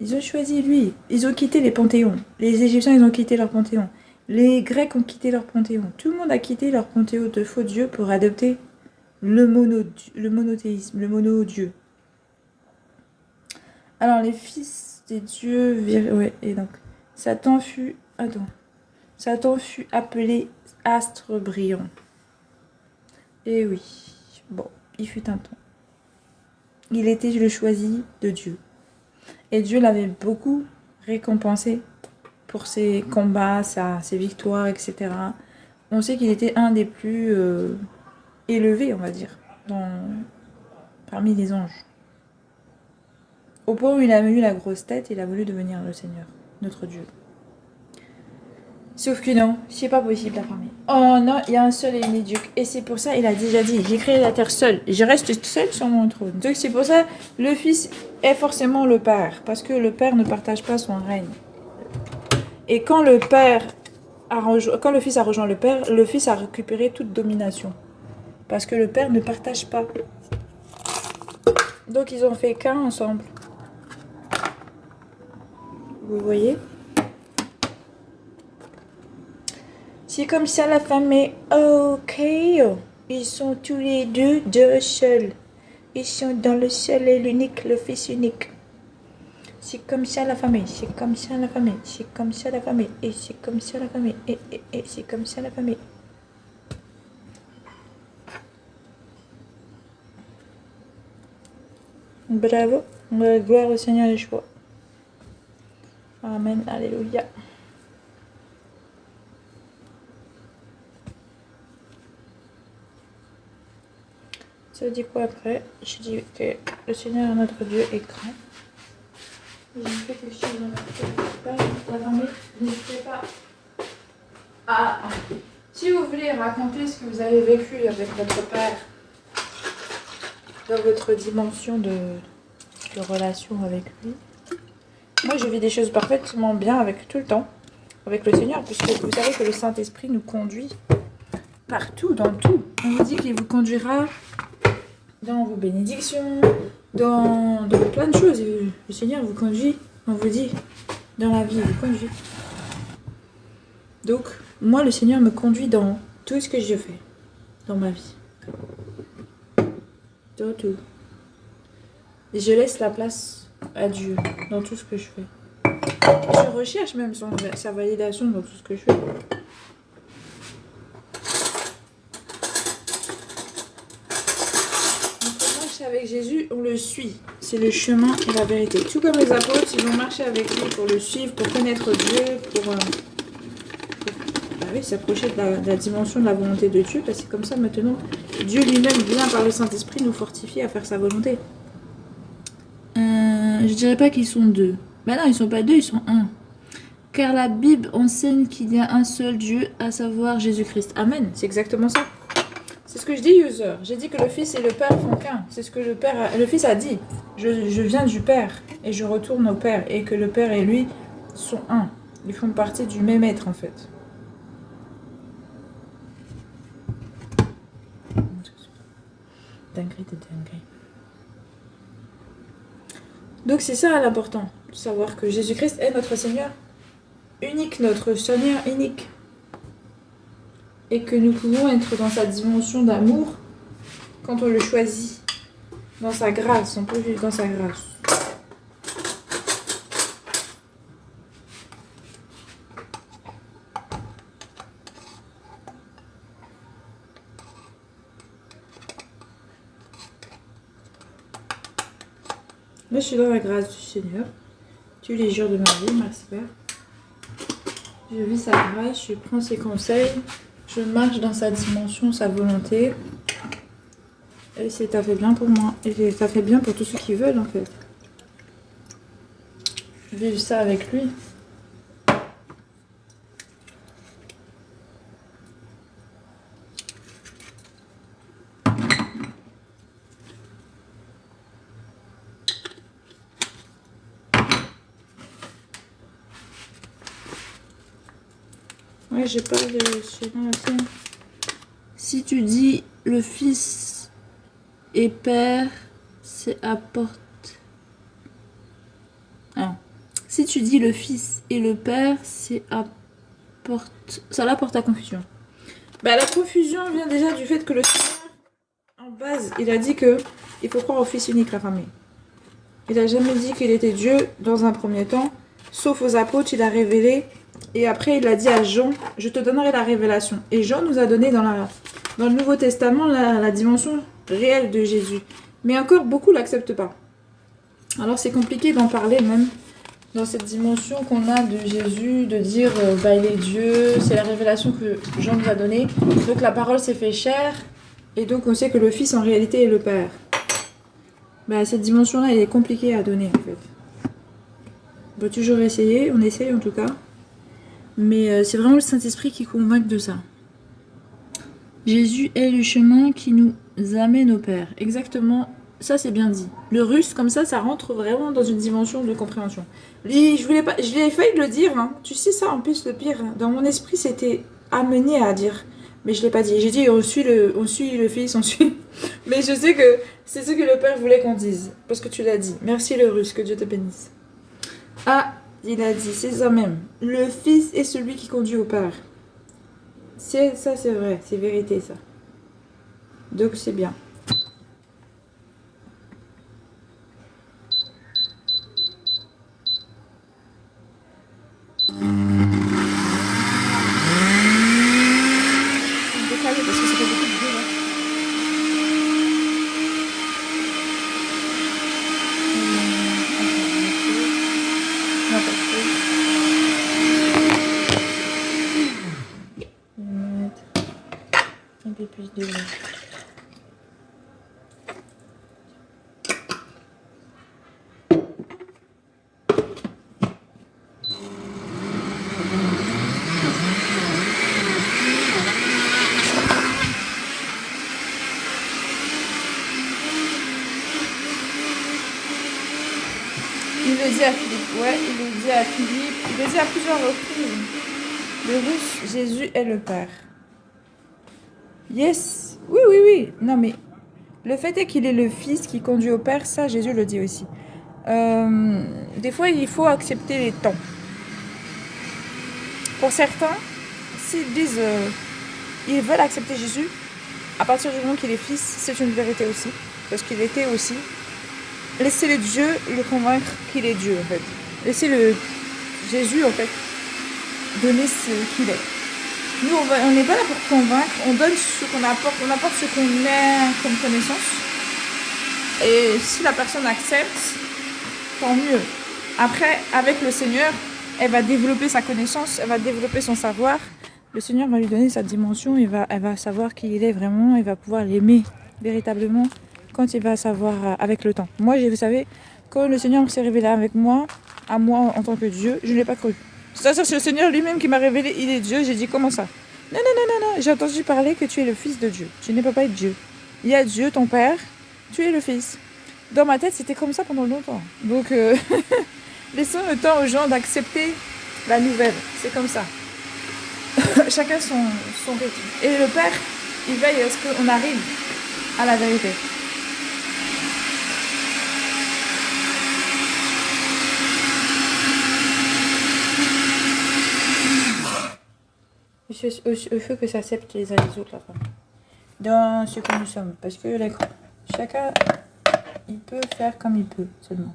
Ils ont choisi lui. Ils ont quitté les panthéons. Les Égyptiens, ils ont quitté leur panthéon. Les Grecs ont quitté leur panthéon. Tout le monde a quitté leur panthéon de faux dieux pour adopter le monothéisme, le mono-dieu. Alors, les fils des dieux... Ouais, et donc, Satan fut appelé astre brillant. Et oui, bon, il fut un temps. Il était le choisi de Dieu. Et Dieu l'avait beaucoup récompensé pour ses combats, ses victoires, etc. On sait qu'il était un des plus élevés, on va dire, parmi les anges. Au point où il a eu la grosse tête, il a voulu devenir le Seigneur, notre Dieu. Sauf que non, c'est pas possible la famille. Oh non, il y a un seul et unique Dieu. Et c'est pour ça, il a déjà dit, j'ai créé la terre seule. Je reste seul sur mon trône. Donc c'est pour ça, le Fils est forcément le Père. Parce que le Père ne partage pas son règne. Et quand quand le Fils a rejoint le Fils a récupéré toute domination. Parce que le Père ne partage pas. Donc ils ont fait qu'un ensemble. Vous voyez? C'est comme ça la famille. Ok. Ils sont tous les deux seuls. Ils sont dans le seul et l'unique, le Fils unique. C'est comme ça la famille, c'est comme ça la famille, c'est comme ça la famille, et c'est comme ça la famille, et c'est comme ça la famille. Bravo, gloire au Seigneur Yeshua. Amen, alléluia. Ça dit quoi après? Je dis que le Seigneur notre Dieu est grand. J'ai fait quelque chose dans la famille, n'hésitez pas. Si vous voulez raconter ce que vous avez vécu avec votre père dans votre dimension de relation avec lui. Moi, je vis des choses parfaitement bien avec tout le temps, avec le Seigneur, puisque vous savez que le Saint-Esprit nous conduit partout, dans tout. On vous dit qu'il vous conduira dans vos bénédictions, dans plein de choses. Le Seigneur vous conduit, on vous dit, dans la vie, il vous conduit. Donc, moi, le Seigneur me conduit dans tout ce que je fais, dans ma vie. Dans tout. Et je laisse la place à Dieu dans tout ce que je fais. Je recherche même sa validation dans tout ce que je fais. Avec Jésus, on le suit. C'est le chemin et la vérité. Tout comme les apôtres, ils ont marché avec lui pour le suivre, pour connaître Dieu, pour s'approcher de la dimension de la volonté de Dieu. C'est comme ça maintenant. Dieu lui-même vient par le Saint-Esprit nous fortifier à faire sa volonté. Je dirais pas qu'ils sont deux. Ben non, ils sont pas deux, ils sont un. Car la Bible enseigne qu'il y a un seul Dieu, à savoir Jésus-Christ. Amen. C'est exactement ça. C'est ce que je dis, user. J'ai dit que le Fils et le Père font qu'un. C'est ce que le Fils a dit. Je viens du Père et je retourne au Père. Et que le Père et lui sont un. Ils font partie du même être, en fait. Dinguerie de dinguerie. Donc c'est ça l'important. De savoir que Jésus-Christ est notre Seigneur unique. Notre Seigneur unique. Et que nous pouvons être dans sa dimension d'amour quand on le choisit, dans sa grâce, on peut vivre dans sa grâce. Moi, je suis dans la grâce du Seigneur, tous les jours de ma vie, merci Père. Je vis sa grâce, je prends ses conseils. Je marche dans sa dimension, sa volonté. Et ça fait bien pour moi. Et ça fait bien pour tous ceux qui veulent, en fait. Vivre ça avec lui. Ouais, j'ai pas de... Si tu dis le Fils et Père, c'est apporte... Ah. Si tu dis le Fils et le Père, c'est apporte... Ça l'apporte à confusion. Bah, la confusion vient déjà du fait que le Seigneur, en base, il a dit que il faut croire au Fils unique, la famille. Il a jamais dit qu'il était Dieu dans un premier temps, sauf aux apôtres, il a révélé. Et après, il a dit à Jean, je te donnerai la révélation. Et Jean nous a donné dans le Nouveau Testament la dimension réelle de Jésus. Mais encore, beaucoup ne l'acceptent pas. Alors, c'est compliqué d'en parler même dans cette dimension qu'on a de Jésus, de dire, il est Dieu, c'est la révélation que Jean nous a donnée. Donc, la parole s'est fait chair. Et donc, on sait que le Fils, en réalité, est le Père. Cette dimension-là, elle est compliquée à donner, en fait. On peut toujours essayer, on essaye en tout cas. Mais c'est vraiment le Saint-Esprit qui convainc de ça. Jésus est le chemin qui nous amène au Père. Exactement, Ça, c'est bien dit. Le russe, comme ça rentre vraiment dans une dimension de compréhension. Je voulais pas, je l'ai failli le dire, hein. Tu sais ça, en plus, le pire, dans mon esprit, c'était amené à dire. Mais je l'ai pas dit. J'ai dit, on suit le fils, on suit. Mais je sais que c'est ce que le père voulait qu'on dise. Parce que tu l'as dit. Merci le russe, que Dieu te bénisse. Ah, il a dit, c'est ça même. Le fils est celui qui conduit au père. C'est ça, c'est vrai, c'est vérité, ça. Donc, c'est bien. Décalé parce que ça fait beaucoup de bruit là. Non, pas trop. Je vais mettre un peu plus de lait. Il le dit à Philippe, ouais, il le dit à Philippe, il le dit à plusieurs reprises. Le russe, Jésus est le Père. Yes, oui, oui, oui. Non, mais le fait est qu'il est le Fils qui conduit au Père, ça, Jésus le dit aussi. Des fois, il faut accepter les temps. Pour certains, s'ils disent, ils veulent accepter Jésus, à partir du moment qu'il est Fils, c'est une vérité aussi, parce qu'il était aussi. Laissez-le Dieu le convaincre qu'il est Dieu, en fait. Laissez-le Jésus, en fait, donner ce qu'il est. Nous, on n'est pas là pour convaincre, on donne ce qu'on apporte, on apporte ce qu'on met comme connaissance. Et si la personne accepte, tant mieux. Après, avec le Seigneur, elle va développer sa connaissance, elle va développer son savoir. Le Seigneur va lui donner sa dimension, elle va savoir qui il est vraiment, elle va pouvoir l'aimer véritablement quand il va savoir avec le temps. Moi, vous savez, quand le Seigneur s'est révélé avec moi, à moi en tant que Dieu, je ne l'ai pas cru. C'est-à-dire c'est le Seigneur lui-même qui m'a révélé, il est Dieu. J'ai dit, comment ça? Non, non, non, non, non. J'ai entendu parler que tu es le Fils de Dieu. Tu ne peux pas être Dieu. Il y a Dieu, ton Père, tu es le Fils. Dans ma tête, c'était comme ça pendant longtemps. Donc, laissons le temps aux gens d'accepter la nouvelle. C'est comme ça. Chacun son rythme. Et le Père, il veille à ce qu'on arrive à la vérité. Il faut que ça accepte les uns les autres, la femme. Dans ce que nous sommes. Parce que chacun, il peut faire comme il peut, seulement.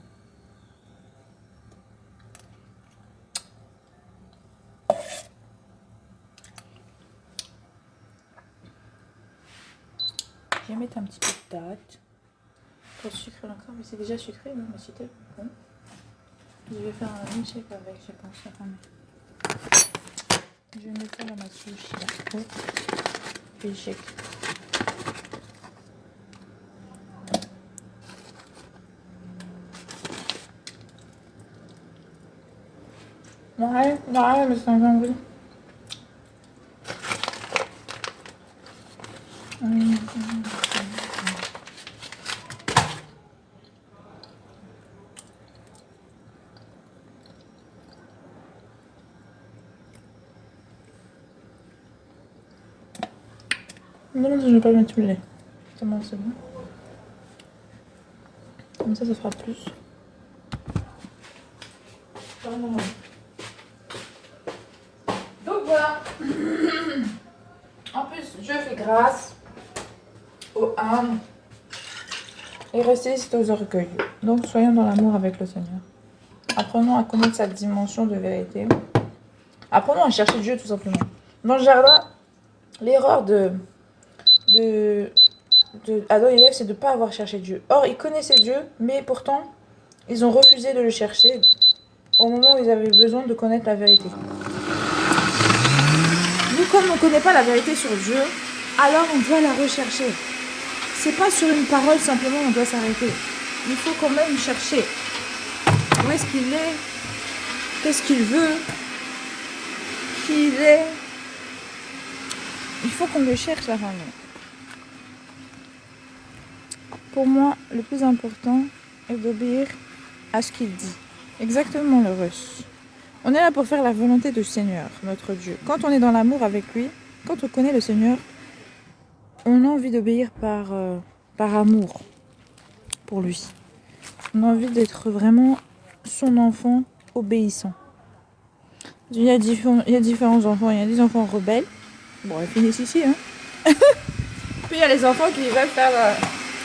Je vais mettre un petit peu de date. Pour sucrer encore, mais c'est déjà sucré, non? Mais c'était bon. Je vais faire un milkshake avec, je pense. Attendez. Je vais mettre ça dans ma sushi là. Oh. Milkshake. Ouais, mais c'est un envie. Non, je ne vais pas mettre le lait. Justement, c'est bon. Comme ça fera plus. Donc voilà. En plus, Dieu fait grâce aux âmes et résiste aux orgueilleux. Donc soyons dans l'amour avec le Seigneur. Apprenons à connaître sa dimension de vérité. Apprenons à chercher Dieu tout simplement. Dans le jardin, l'erreur Adam et Ève, c'est de ne pas avoir cherché Dieu. Or, ils connaissaient Dieu, mais pourtant, ils ont refusé de le chercher au moment où ils avaient besoin de connaître la vérité. Nous, comme on ne connaît pas la vérité sur Dieu, alors on doit la rechercher. C'est pas sur une parole simplement on doit s'arrêter. Il faut quand même chercher. Où est-ce qu'il est? Qu'est-ce qu'il veut? Qui il est? Il faut qu'on le cherche, la famille. pour moi, le plus important est d'obéir à ce qu'il dit. Exactement le russe. On est là pour faire la volonté du Seigneur, notre Dieu. Quand on est dans l'amour avec lui, quand on connaît le Seigneur, on a envie d'obéir par amour pour lui. On a envie d'être vraiment son enfant obéissant. Il y a différents enfants. Il y a des enfants rebelles. Bon, ils finissent ici, hein. Puis il y a les enfants qui veulent faire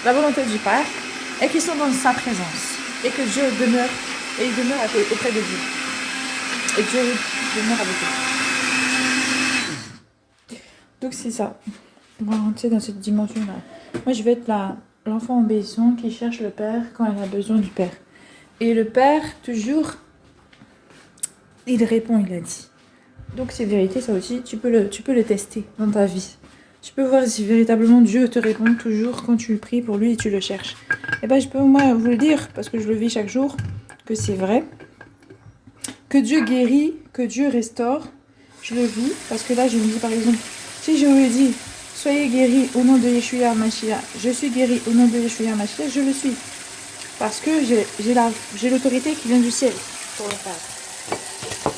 la volonté du Père et qui sont dans sa présence. Et que Dieu demeure, et il demeure auprès de Dieu. Et Dieu demeure avec eux. Donc c'est ça. Voilà, tu sais, dans cette dimension-là. Moi, je vais être l'enfant obéissant qui cherche le Père quand il a besoin du Père. Et le Père, toujours, il répond, il a dit. Donc c'est vérité, ça aussi, tu peux le tester dans ta vie. Tu peux voir si véritablement Dieu te répond toujours quand tu pries pour lui et tu le cherches. Et ben je peux moi vous le dire, parce que je le vis chaque jour, que c'est vrai. Que Dieu guérit, que Dieu restaure. Je le vis, parce que là je me dis par exemple, si je lui dis, soyez guéris au nom de Yeshua Mashiach, je suis guéri au nom de Yeshua Mashiach, je le suis. Parce que j'ai l'autorité qui vient du ciel pour le faire.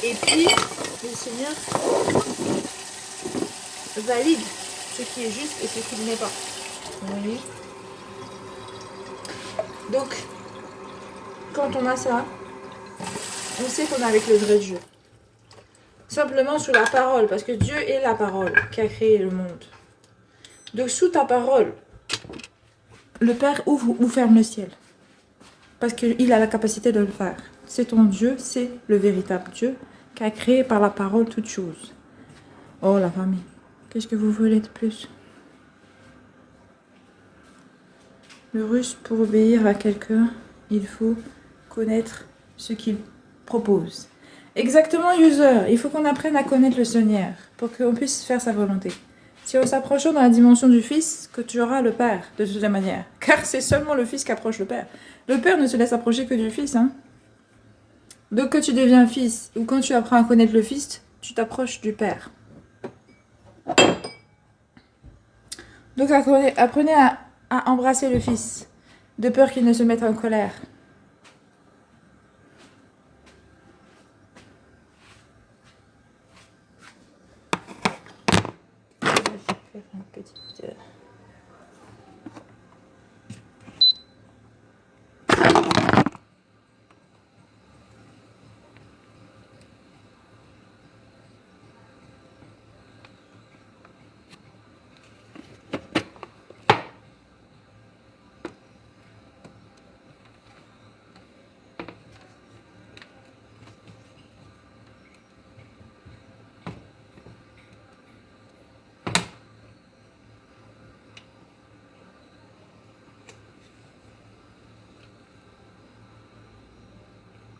Et puis, le Seigneur valide ce qui est juste et ce qui ne l'est pas. Vous voyez? Donc, quand on a ça, on sait qu'on est avec le vrai Dieu. Simplement sous la parole, parce que Dieu est la parole qui a créé le monde. Donc, sous ta parole, le Père ouvre ou ferme le ciel. Parce qu'il a la capacité de le faire. C'est ton Dieu, c'est le véritable Dieu qui a créé par la parole toutes choses. Oh la famille, qu'est-ce que vous voulez de plus? Le russe, pour obéir à quelqu'un, il faut connaître ce qu'il propose. Exactement, user. Il faut qu'on apprenne à connaître le Seigneur pour qu'on puisse faire sa volonté. Si on s'approche dans la dimension du Fils, que tu auras le Père, de toute manière. Car c'est seulement le Fils qui approche le Père. Le Père ne se laisse approcher que du Fils, hein. Donc quand tu deviens Fils, ou quand tu apprends à connaître le Fils, tu t'approches du Père. Donc apprenez à embrasser le Fils, de peur qu'il ne se mette en colère. Je vais faire une petite...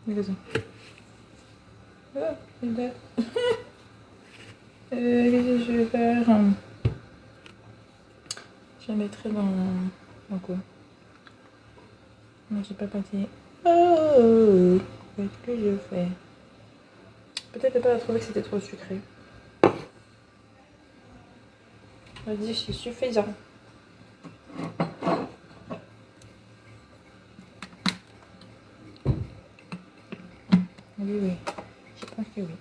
Qu'est-ce que je vais faire? Je la mettrai dans quoi? Non, j'ai pas pâté. Oh, qu'est-ce que je fais? Peut-être pas trouvé que c'était trop sucré. Vas-y, c'est suffisant. Oui, oui. Je pense que oui.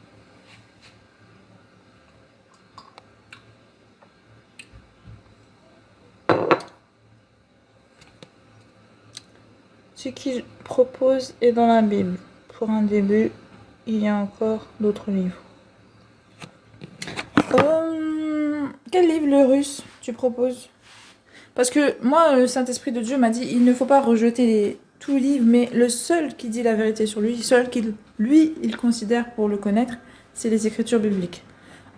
Ce qu'il propose est dans la Bible. Pour un début, il y a encore d'autres livres. Quel livre, le russe, tu proposes? Parce que moi, le Saint-Esprit de Dieu m'a dit, il ne faut pas rejeter tout livre, mais le seul qui dit la vérité sur lui, seul qu'il, lui, il considère pour le connaître, c'est les Écritures bibliques.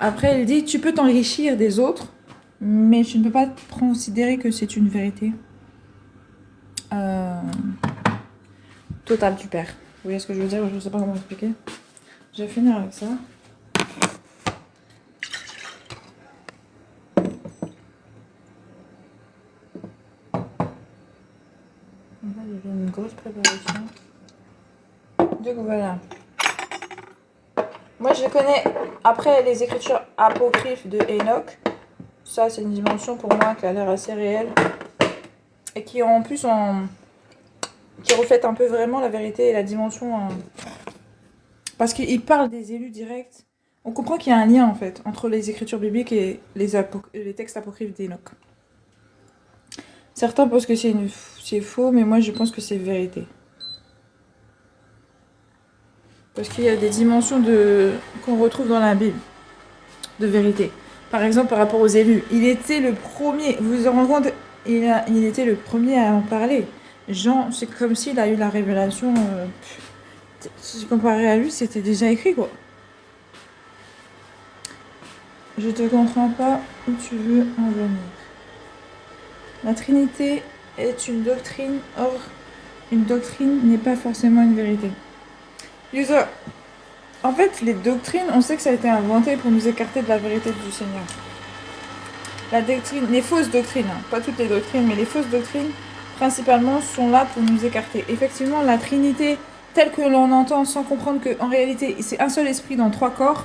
Après, il dit, tu peux t'enrichir des autres, mais tu ne peux pas considérer que c'est une vérité totale du Père. Vous voyez ce que je veux dire? Je ne sais pas comment expliquer. Je vais finir avec ça. J'ai une grosse préparation. Donc voilà. Moi je connais, après les écritures apocryphes de Enoch, ça c'est une dimension pour moi qui a l'air assez réelle. et qui en plus qui reflète un peu vraiment la vérité et la dimension. Parce qu'il parle des élus directs. On comprend qu'il y a un lien en fait entre les écritures bibliques et les textes apocryphes d'Enoch. Certains pensent que c'est faux, mais moi je pense que c'est vérité. Parce qu'il y a des dimensions qu'on retrouve dans la Bible, de vérité. Par exemple, par rapport aux élus, il était le premier, vous vous rendez compte, il était le premier à en parler. Jean, c'est comme s'il a eu la révélation, comparé à lui, c'était déjà écrit quoi. Je te comprends pas où tu veux en venir. La Trinité est une doctrine, or une doctrine n'est pas forcément une vérité. User. En fait, les doctrines, on sait que ça a été inventé pour nous écarter de la vérité du Seigneur. La doctrine, les fausses doctrines, hein, pas toutes les doctrines, mais les fausses doctrines, principalement, sont là pour nous écarter. Effectivement, la Trinité, telle que l'on entend, sans comprendre qu'en réalité, c'est un seul esprit dans 3 corps,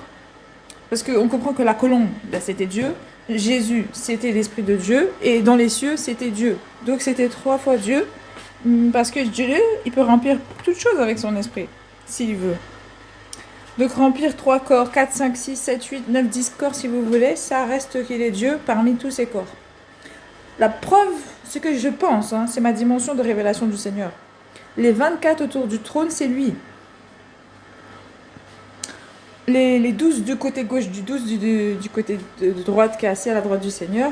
parce qu'on comprend que la colombe, c'était Dieu, Jésus, c'était l'Esprit de Dieu, et dans les cieux, c'était Dieu. Donc c'était 3 fois Dieu, parce que Dieu, il peut remplir toute chose avec son esprit, s'il veut. Donc remplir 3 corps, 4, 5, 6, 7, 8, 9, 10 corps si vous voulez, ça reste qu'il est Dieu parmi tous ces corps. La preuve, ce que je pense, c'est ma dimension de révélation du Seigneur. Les 24 autour du trône, c'est lui. Les 12 du côté gauche, du 12 du côté de droite qui est assis à la droite du Seigneur,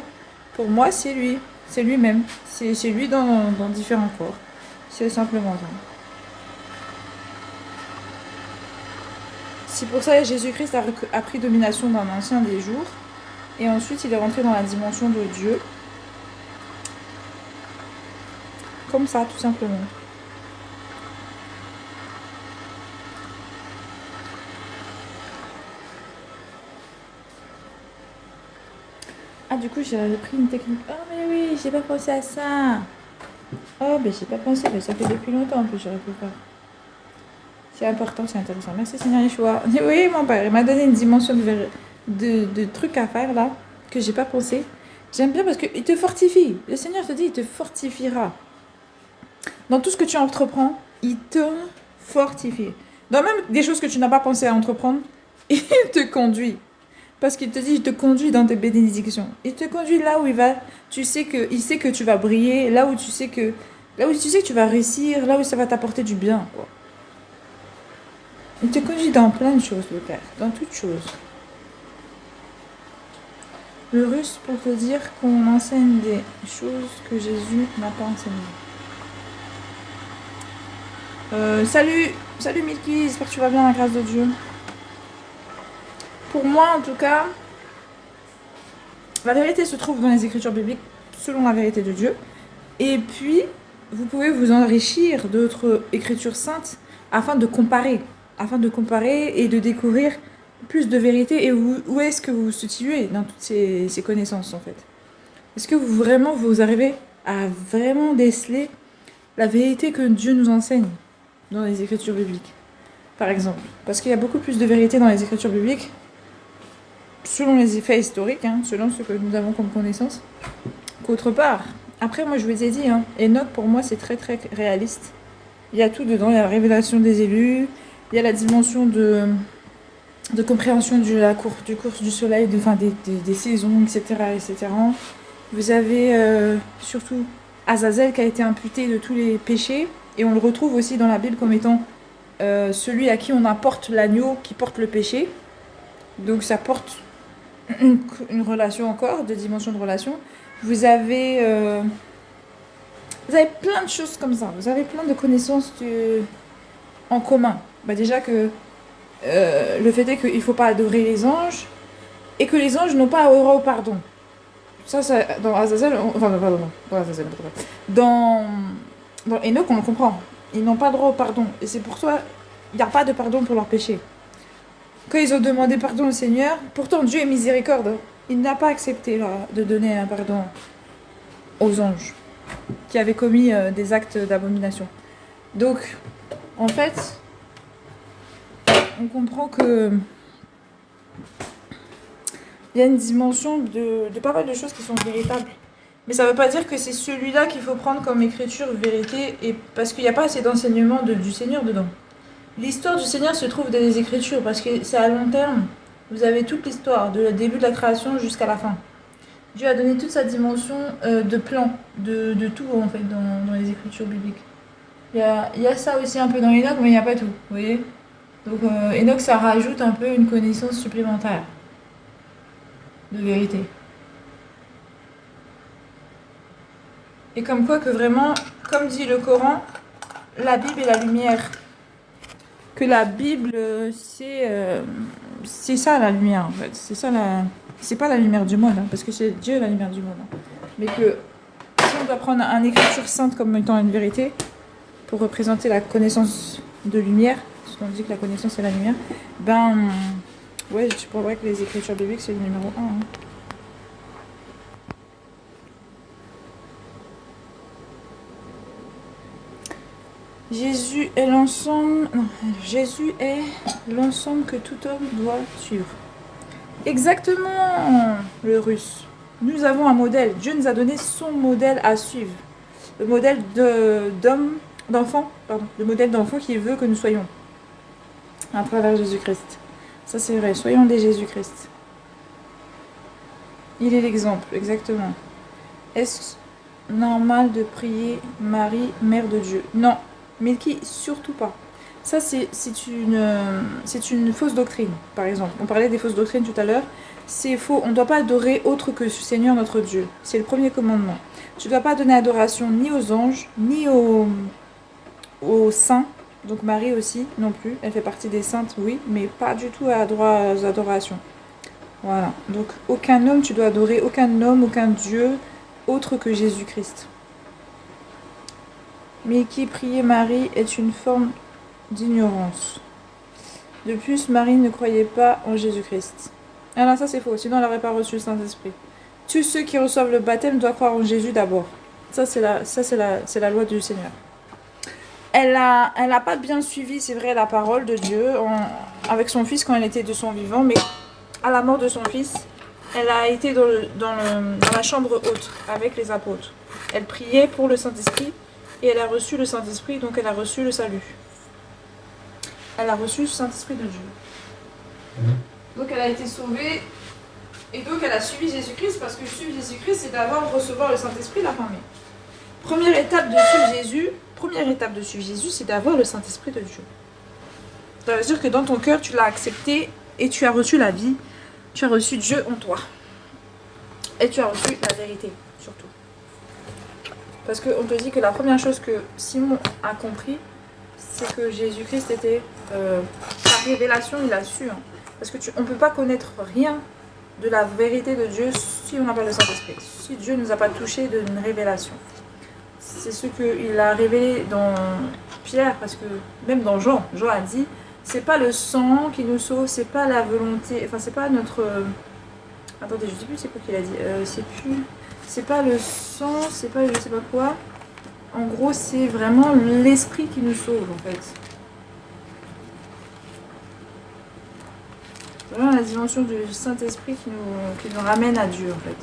pour moi c'est lui, c'est lui-même. C'est lui dans différents corps. C'est simplement ça. C'est pour ça que Jésus-Christ a pris domination d'un ancien des jours. Et ensuite, il est rentré dans la dimension de Dieu. Comme ça, tout simplement. Ah, du coup, j'ai pris une technique. Oh, mais oui, j'ai pas pensé à ça. Oh, mais j'ai pas pensé, mais ça fait depuis longtemps que j'aurais pu faire. C'est important, c'est intéressant. Merci Seigneur Yeshua. Oui, mon père, il m'a donné une dimension de trucs à faire là, que j'ai pas pensé. J'aime bien parce qu'il te fortifie. Le Seigneur te dit, il te fortifiera. Dans tout ce que tu entreprends, il te fortifie. Dans même des choses que tu n'as pas pensé à entreprendre, il te conduit. Parce qu'il te dit, il te conduit dans tes bénédictions. Il te conduit là où il va. Il sait que tu vas briller, là où tu sais que tu vas réussir, là où ça va t'apporter du bien, quoi. Il te conduit dans plein de choses, le Père, dans toutes choses. Le russe pour te dire qu'on enseigne des choses que Jésus n'a pas enseignées. Salut Milky, j'espère que tu vas bien, la grâce de Dieu. Pour moi, en tout cas, la vérité se trouve dans les écritures bibliques, selon la vérité de Dieu. Et puis, vous pouvez vous enrichir d'autres écritures saintes afin de comparer et de découvrir plus de vérité et où est-ce que vous vous situez dans toutes ces connaissances en fait. Est-ce que vous arrivez à vraiment déceler la vérité que Dieu nous enseigne dans les écritures bibliques, par exemple? Parce qu'il y a beaucoup plus de vérité dans les écritures bibliques, selon les faits historiques, selon ce que nous avons comme connaissance, qu'autre part. Après, moi je vous ai dit, Enoch pour moi c'est très très réaliste. Il y a tout dedans, il y a la révélation des élus, il y a la dimension de compréhension du cours du soleil, des saisons, etc., etc. Vous avez surtout Azazel qui a été imputé de tous les péchés. Et on le retrouve aussi dans la Bible comme étant celui à qui on apporte l'agneau qui porte le péché. Donc ça porte une relation encore, deux dimensions de relation. Vous avez plein de choses comme ça. Vous avez plein de connaissances en commun. Déjà que le fait est qu'il ne faut pas adorer les anges et que les anges n'ont pas à avoir au pardon. Ça, dans Azazel, dans Enoch, on le comprend. Ils n'ont pas droit au pardon. Et c'est pour ça il n'y a pas de pardon pour leurs péchés. Quand ils ont demandé pardon au Seigneur, pourtant Dieu est miséricorde. Il n'a pas accepté de donner un pardon aux anges qui avaient commis des actes d'abomination. Donc, en fait, on comprend que il y a une dimension de pas mal de choses qui sont véritables. Mais ça ne veut pas dire que c'est celui-là qu'il faut prendre comme écriture vérité, et parce qu'il n'y a pas assez d'enseignement du Seigneur dedans. L'histoire du Seigneur se trouve dans les Écritures, parce que c'est à long terme. Vous avez toute l'histoire, de le début de la création jusqu'à la fin. Dieu a donné toute sa dimension de plan, de tout en fait, dans les Écritures bibliques. Il y a ça aussi un peu dans Enoch, mais il n'y a pas tout, vous voyez. Donc Enoch, ça rajoute un peu une connaissance supplémentaire de vérité. Et comme quoi que vraiment, comme dit le Coran, la Bible est la lumière. Que la Bible, c'est ça la lumière en fait. C'est ça la... C'est pas la lumière du monde, hein, parce que c'est Dieu la lumière du monde. Hein. Mais que si on doit prendre une écriture sainte comme étant une vérité, pour représenter la connaissance de lumière, parce qu'on dit que la connaissance c'est la lumière, ben ouais, je trouverais que les écritures bibliques c'est le numéro 1. Hein. Jésus est l'ensemble que tout homme doit suivre. Exactement, le russe. Nous avons un modèle. Dieu nous a donné son modèle à suivre. Le modèle d'enfant qu'il veut que nous soyons. À travers Jésus-Christ. Ça c'est vrai. Soyons des Jésus-Christ. Il est l'exemple, exactement. Est-ce normal de prier Marie, Mère de Dieu? Non. Milky, surtout pas. Ça, c'est une fausse doctrine, par exemple. On parlait des fausses doctrines tout à l'heure. C'est faux. On ne doit pas adorer autre que le Seigneur notre Dieu. C'est le premier commandement. Tu ne dois pas donner adoration ni aux anges, ni aux saints. Donc Marie aussi, non plus. Elle fait partie des saintes, oui, mais pas du tout à droit aux adorations. Voilà. Donc aucun homme, tu dois adorer aucun homme, aucun Dieu, autre que Jésus-Christ. Mais qui prier Marie est une forme d'ignorance. De plus, Marie ne croyait pas en Jésus-Christ. Alors ça c'est faux, sinon elle n'aurait pas reçu le Saint-Esprit. Tous ceux qui reçoivent le baptême doivent croire en Jésus d'abord. Ça c'est la loi du Seigneur. Elle a pas bien suivi, c'est vrai, la parole de Dieu avec son fils quand elle était de son vivant, mais à la mort de son fils, elle a été dans la chambre haute avec les apôtres. Elle priait pour le Saint-Esprit. Et elle a reçu le Saint-Esprit, donc elle a reçu le salut. Elle a reçu le Saint-Esprit de Dieu. Donc elle a été sauvée, et donc elle a suivi Jésus-Christ, parce que suivre Jésus-Christ, c'est d'avoir recevoir le Saint-Esprit la première. Première étape de suivre Jésus, c'est d'avoir le Saint-Esprit de Dieu. Ça veut dire que dans ton cœur, tu l'as accepté, et tu as reçu la vie, tu as reçu Dieu en toi. Et tu as reçu la vérité, surtout. Parce qu'on te dit que la première chose que Simon a compris, c'est que Jésus-Christ était... par révélation, il a su. Hein. Parce qu'on ne peut pas connaître rien de la vérité de Dieu si on n'a pas le Saint-Esprit. Si Dieu ne nous a pas touché d'une révélation. C'est ce qu'il a révélé dans Pierre, parce que même dans Jean a dit, c'est pas le sang qui nous sauve, c'est pas la volonté... Enfin, c'est pas notre... Attendez, je ne sais plus c'est quoi qu'il a dit. C'est pas le sang, c'est pas je sais pas quoi. En gros, c'est vraiment l'esprit qui nous sauve, en fait. C'est vraiment la dimension du Saint-Esprit qui nous ramène à Dieu, en fait.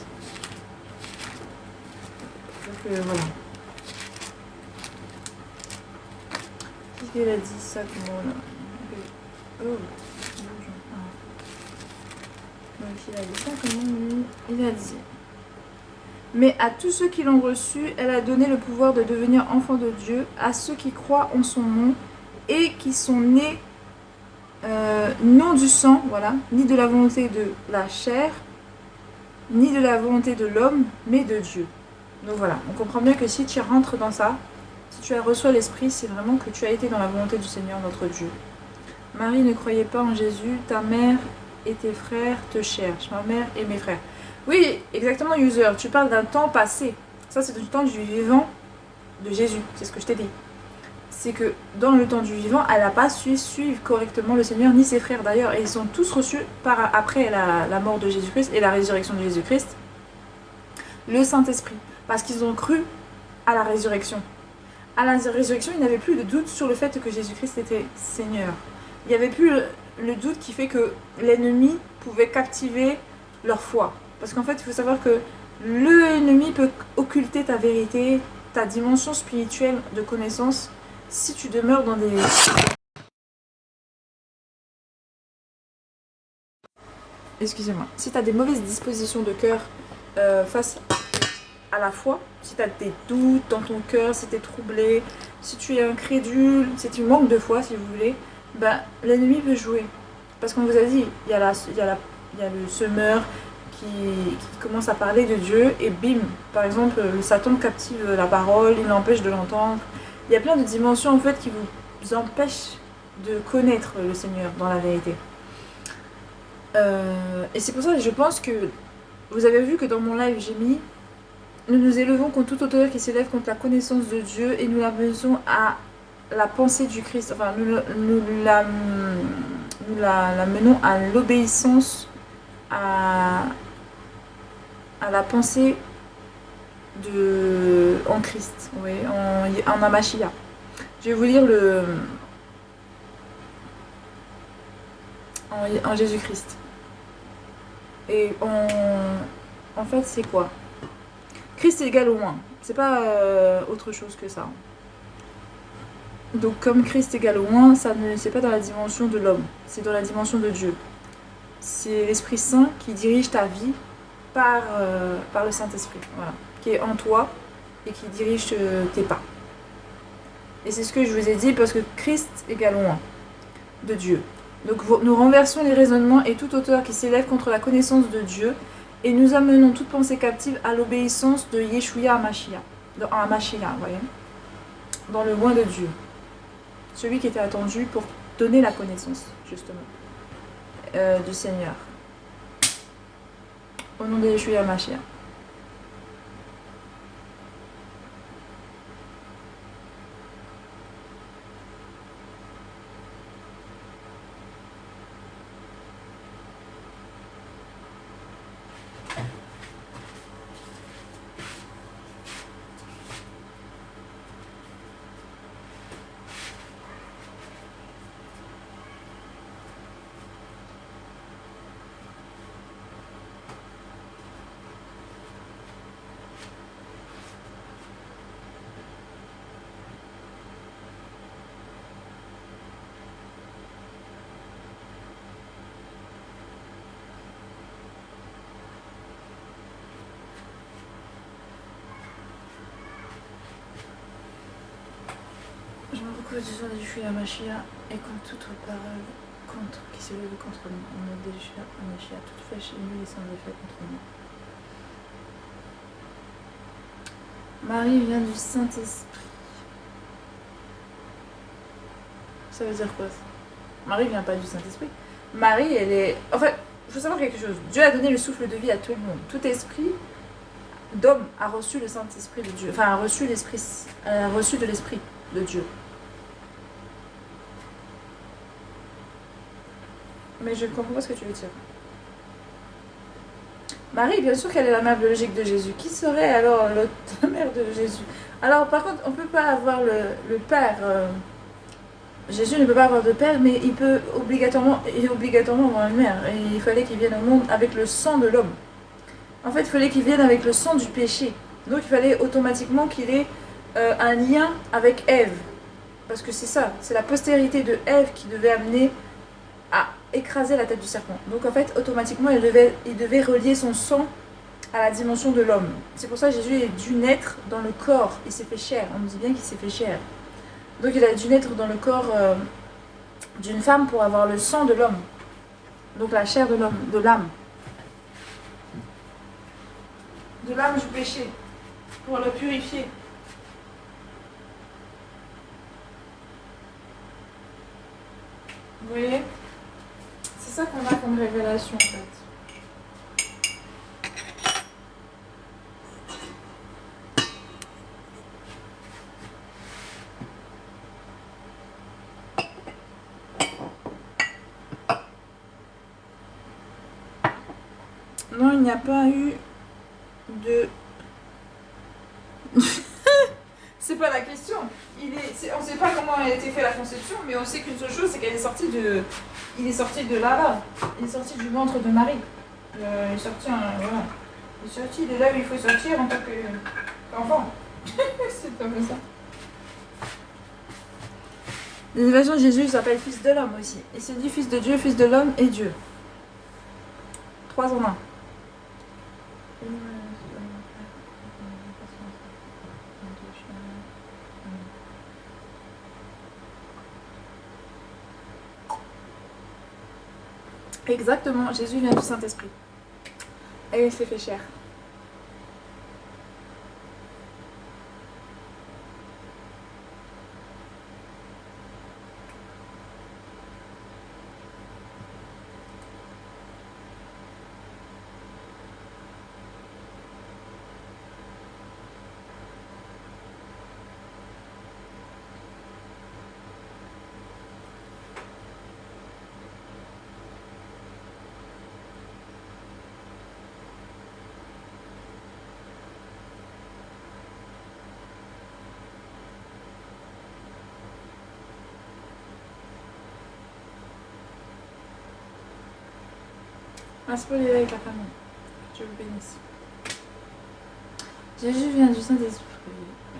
Donc, voilà. Qu'est-ce qu'il a dit, ça, comment, là? Oh, donc, il a dit ça, comment il a dit... Mais à tous ceux qui l'ont reçu, elle a donné le pouvoir de devenir enfants de Dieu, à ceux qui croient en son nom et qui sont nés non du sang, voilà, ni de la volonté de la chair, ni de la volonté de l'homme, mais de Dieu. Donc voilà, on comprend bien que si tu rentres dans ça, si tu as reçu l'Esprit, c'est vraiment que tu as été dans la volonté du Seigneur notre Dieu. Marie ne croyait pas en Jésus, ta mère et tes frères te cherchent, ma mère et mes frères. Oui, exactement, user. Tu parles d'un temps passé. Ça, c'est du temps du vivant de Jésus. C'est ce que je t'ai dit. C'est que dans le temps du vivant, elle n'a pas su suivre correctement le Seigneur, ni ses frères d'ailleurs. Et ils sont tous reçus après la mort de Jésus-Christ et la résurrection de Jésus-Christ, le Saint-Esprit. Parce qu'ils ont cru à la résurrection. À la résurrection, il n'y avait plus de doute sur le fait que Jésus-Christ était Seigneur. Il n'y avait plus le doute qui fait que l'ennemi pouvait captiver leur foi. Parce qu'en fait, il faut savoir que L'ennemi peut occulter ta vérité, ta dimension spirituelle de connaissance si tu demeures dans des... Excusez-moi. Si tu as des mauvaises dispositions de cœur face à la foi, si tu as des doutes dans ton cœur, si tu es troublé, si tu es incrédule, si tu manques de foi, si vous voulez, ben, l'ennemi peut jouer. Parce qu'on vous a dit, il y a le semeur qui commence à parler de Dieu et bim, par exemple, le Satan captive la parole, il l'empêche de l'entendre. Il y a plein de dimensions en fait qui vous empêchent de connaître le Seigneur dans la vérité. Et c'est pour ça que je pense que vous avez vu que dans mon live j'ai mis nous nous élevons contre toute auteur qui s'élève contre la connaissance de Dieu et nous la menons à la pensée du Christ. Enfin, nous la menons à l'obéissance à la pensée en Christ, oui, en Amashia. Je vais vous lire en Jésus-Christ. Et en fait, c'est quoi? Christ est égal au 1. C'est pas autre chose que ça. Donc, comme Christ est égal au 1, c'est pas dans la dimension de l'homme, c'est dans la dimension de Dieu. C'est l'Esprit Saint qui dirige ta vie par le Saint-Esprit, voilà, qui est en toi et qui dirige tes pas. Et c'est ce que je vous ai dit parce que Christ égale au 1 de Dieu. Donc nous renversons les raisonnements et toute auteur qui s'élève contre la connaissance de Dieu et nous amenons toute pensée captive à l'obéissance de Yeshua Amashia, vous voyez, dans le loin de Dieu. Celui qui était attendu pour donner la connaissance, justement, du Seigneur. Au nom de Yeshua Amashia. Je me repose du sang de Yeshua Amashia et contre toute parole qui se lève contre nous. Au nom de Yeshua Amashia, toute flèche et nul et sans effet contre nous. Marie vient du Saint-Esprit. Ça veut dire quoi ça? Marie vient pas du Saint-Esprit. Marie, elle est... En fait, il faut savoir quelque chose. Dieu a donné le souffle de vie à tout le monde. Tout esprit d'homme a reçu le Saint-Esprit de Dieu. Enfin, a reçu de l'Esprit de Dieu. Mais je ne comprends pas ce que tu veux dire. Marie, bien sûr qu'elle est la mère biologique de Jésus. Qui serait alors la mère de Jésus? Alors, par contre, on ne peut pas avoir le père. Jésus ne peut pas avoir de père, mais il peut obligatoirement avoir une mère. Et il fallait qu'il vienne au monde avec le sang de l'homme. En fait, il fallait qu'il vienne avec le sang du péché. Donc, il fallait automatiquement qu'il ait un lien avec Ève. Parce que c'est ça, c'est la postérité de Ève qui devait amener à écraser la tête du serpent. Donc en fait, automatiquement, il devait relier son sang à la dimension de l'homme. C'est pour ça que Jésus est dû naître dans le corps. Il s'est fait chair. On nous dit bien qu'il s'est fait chair. Donc il a dû naître dans le corps d'une femme pour avoir le sang de l'homme. Donc la chair de l'homme, de l'âme. De l'âme du péché. Pour le purifier. Vous voyez? C'est ça qu'on a comme révélation en fait. Non, il n'y a pas eu de... C'est pas la question. On ne sait pas comment a été faite la conception, mais on sait qu'une seule chose, c'est qu'elle est sortie de... Il est sorti de là-bas. Il est sorti du ventre de Marie. Il est sorti, voilà. Il est sorti de là où il faut sortir en tant qu'enfant. C'est comme ça. L'élévation de Jésus, il s'appelle Fils de l'homme aussi. Il se dit Fils de Dieu, Fils de l'homme et Dieu. 3 en 1. Exactement, Jésus vient du Saint-Esprit. Et il s'est fait chair. Merci pour l'aider avec la famille. Dieu vous bénisse. Jésus vient du Saint-Esprit.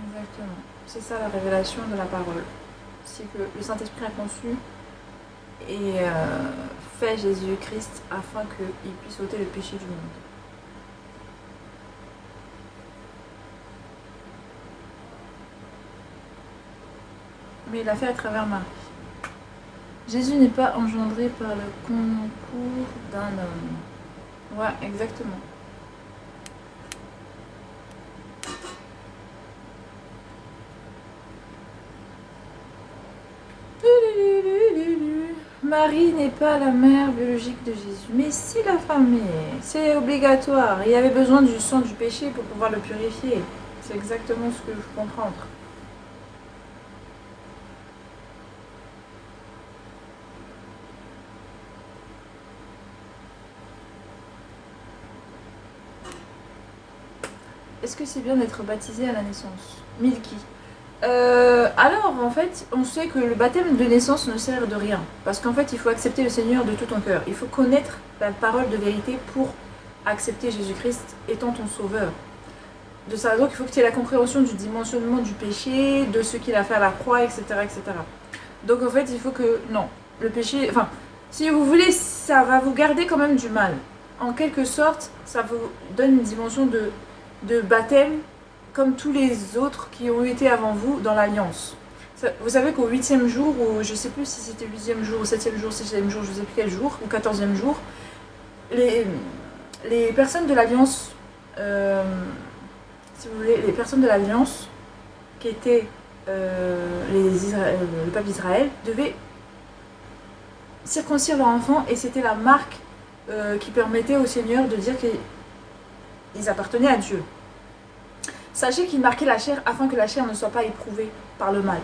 Exactement. C'est ça la révélation de la parole. C'est que le Saint-Esprit a conçu et fait Jésus-Christ afin qu'il puisse ôter le péché du monde. Mais il l'a fait à travers Marie. Jésus n'est pas engendré par le concours d'un homme. Ouais, exactement. Marie n'est pas la mère biologique de Jésus. Mais si, la famille, c'est obligatoire. Il y avait besoin du sang du péché pour pouvoir le purifier. C'est exactement ce que je peux comprendre. Est-ce que c'est bien d'être baptisé à la naissance? Milky. Alors, en fait, on sait que le baptême de naissance ne sert de rien. Parce qu'en fait, il faut accepter le Seigneur de tout ton cœur. Il faut connaître la parole de vérité pour accepter Jésus-Christ étant ton sauveur. De ça, donc, il faut que tu aies la compréhension du dimensionnement du péché, de ce qu'il a fait à la croix, etc., etc. Donc, en fait, il faut que... Non, le péché... Enfin, si vous voulez, ça va vous garder quand même du mal. En quelque sorte, ça vous donne une dimension de baptême comme tous les autres qui ont été avant vous dans l'Alliance. Vous savez qu'au 8e jour, ou je ne sais plus si c'était 8e jour, ou 7e jour, 6e jour, je ne sais plus quel jour, ou 14e jour, les personnes de l'Alliance, si vous voulez, les personnes de l'Alliance qui étaient le peuple d'Israël devaient circoncire leur enfant et c'était la marque qui permettait au Seigneur de dire qu'ils appartenaient à Dieu. Sachez qu'il marquait la chair afin que la chair ne soit pas éprouvée par le mal.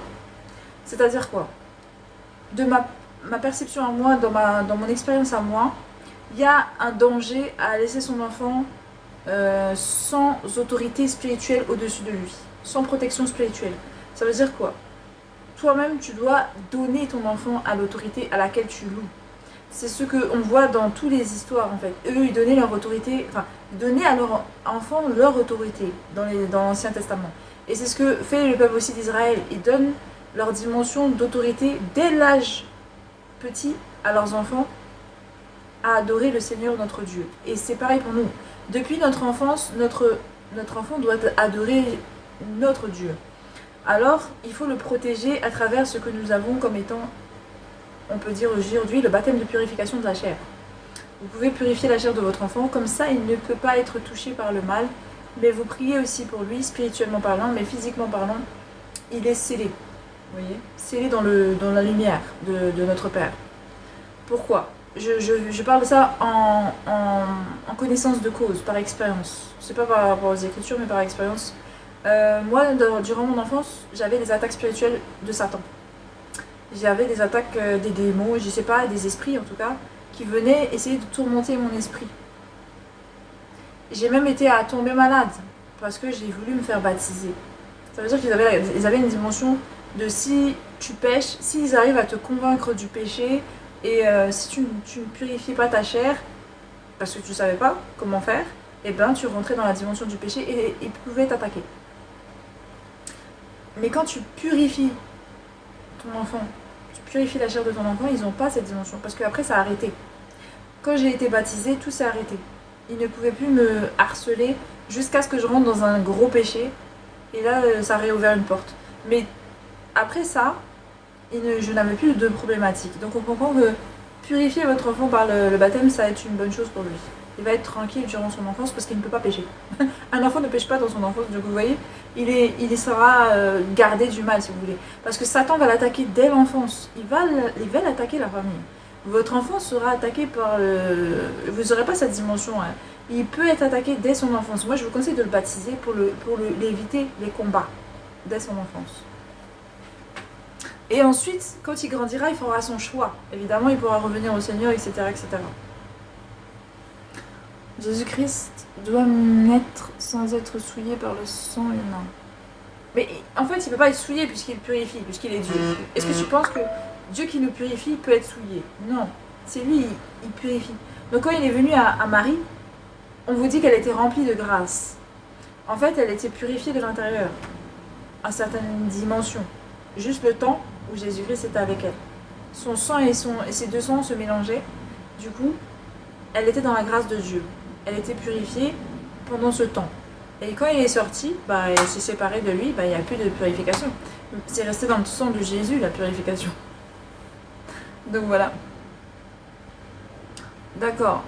C'est-à-dire quoi? De ma perception à moi, dans mon expérience à moi, il y a un danger à laisser son enfant sans autorité spirituelle au-dessus de lui, sans protection spirituelle. Ça veut dire quoi? Toi-même, tu dois donner ton enfant à l'autorité à laquelle tu loues. C'est ce qu'on voit dans toutes les histoires en fait. Eux, ils donnaient leur autorité, enfin, ils donnaient à leurs enfants leur autorité dans l'Ancien Testament. Et c'est ce que fait le peuple aussi d'Israël. Ils donnent leur dimension d'autorité dès l'âge petit à leurs enfants à adorer le Seigneur notre Dieu. Et c'est pareil pour nous. Depuis notre enfance, notre enfant doit adorer notre Dieu. Alors, il faut le protéger à travers ce que nous avons comme étant, on peut dire aujourd'hui, le baptême de purification de la chair. Vous pouvez purifier la chair de votre enfant, comme ça il ne peut pas être touché par le mal, mais vous priez aussi pour lui, spirituellement parlant, mais physiquement parlant, il est scellé. Vous voyez, scellé dans la lumière de notre Père. Pourquoi? Je parle de ça en connaissance de cause, par expérience. C'est pas par rapport aux Écritures, mais par expérience. Moi, durant mon enfance, j'avais des attaques spirituelles de Satan. J'avais des attaques des démons, je sais pas, des esprits en tout cas, qui venaient essayer de tourmenter mon esprit. J'ai même été à tomber malade parce que j'ai voulu me faire baptiser. Ça veut dire qu'ils avaient une dimension de si tu pèches, s'ils arrivent à te convaincre du péché et si tu ne purifies pas ta chair, parce que tu ne savais pas comment faire, et ben tu rentrais dans la dimension du péché et ils pouvaient t'attaquer. Mais quand tu purifies ton enfant, tu purifies la chair de ton enfant, ils n'ont pas cette dimension. Parce qu'après, ça a arrêté. Quand j'ai été baptisée, tout s'est arrêté. Ils ne pouvaient plus me harceler jusqu'à ce que je rentre dans un gros péché. Et là, ça a réouvert une porte. Mais après ça, je n'avais plus de problématique. Donc on comprend que purifier votre enfant par le baptême, ça va être une bonne chose pour lui. Il va être tranquille durant son enfance parce qu'il ne peut pas pécher. Un enfant ne pêche pas dans son enfance, donc vous voyez, il sera gardé du mal si vous voulez. Parce que Satan va l'attaquer dès l'enfance. Il va l'attaquer la famille. Votre enfant sera attaqué par vous n'aurez pas cette dimension. Hein. Il peut être attaqué dès son enfance. Moi je vous conseille de le baptiser pour éviter les combats dès son enfance. Et ensuite, quand il grandira, il fera son choix. Évidemment, il pourra revenir au Seigneur, etc. etc. Jésus-Christ doit naître sans être souillé par le sang humain. Mais en fait, il ne peut pas être souillé puisqu'il purifie, puisqu'il est Dieu. Est-ce que tu penses que Dieu qui nous purifie peut être souillé? Non, c'est lui, il purifie. Donc quand il est venu à Marie, on vous dit qu'elle était remplie de grâce. En fait, elle était purifiée de l'intérieur, à certaines dimensions. Juste le temps où Jésus-Christ était avec elle. Son sang et ses deux sangs se mélangeaient. Du coup, elle était dans la grâce de Dieu. Elle était purifiée pendant ce temps. Et quand il est sorti, elle s'est séparée de lui, il n'y a plus de purification. C'est resté dans le sang de Jésus, la purification. Donc voilà. D'accord.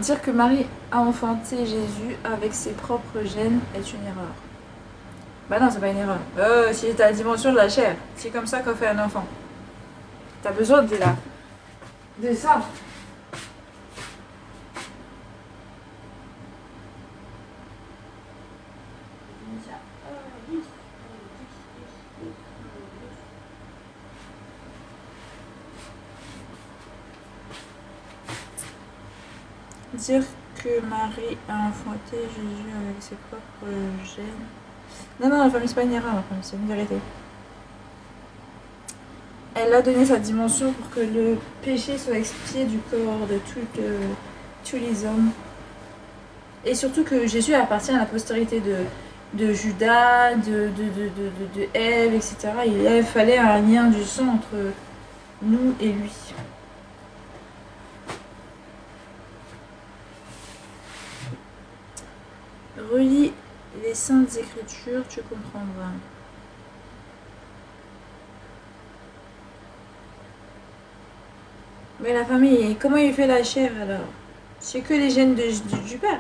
Dire que Marie a enfanté Jésus avec ses propres gènes est une erreur. Non, c'est pas une erreur. Si t'as la dimension de la chair, c'est comme ça qu'on fait un enfant. T'as besoin de ça. Dire que Marie a enfanté Jésus avec ses propres gènes. Non, la famille, c'est pas une erreur, la famille, c'est une vérité. Elle a donné sa dimension pour que le péché soit expié du corps de tous les hommes. Et surtout que Jésus appartient à la postérité de Judas, de Ève, etc. Il fallait un lien du sang entre nous et lui. Relis les Saintes Écritures, tu comprendras. Mais la famille, comment il fait la chair alors? C'est que les gènes du père.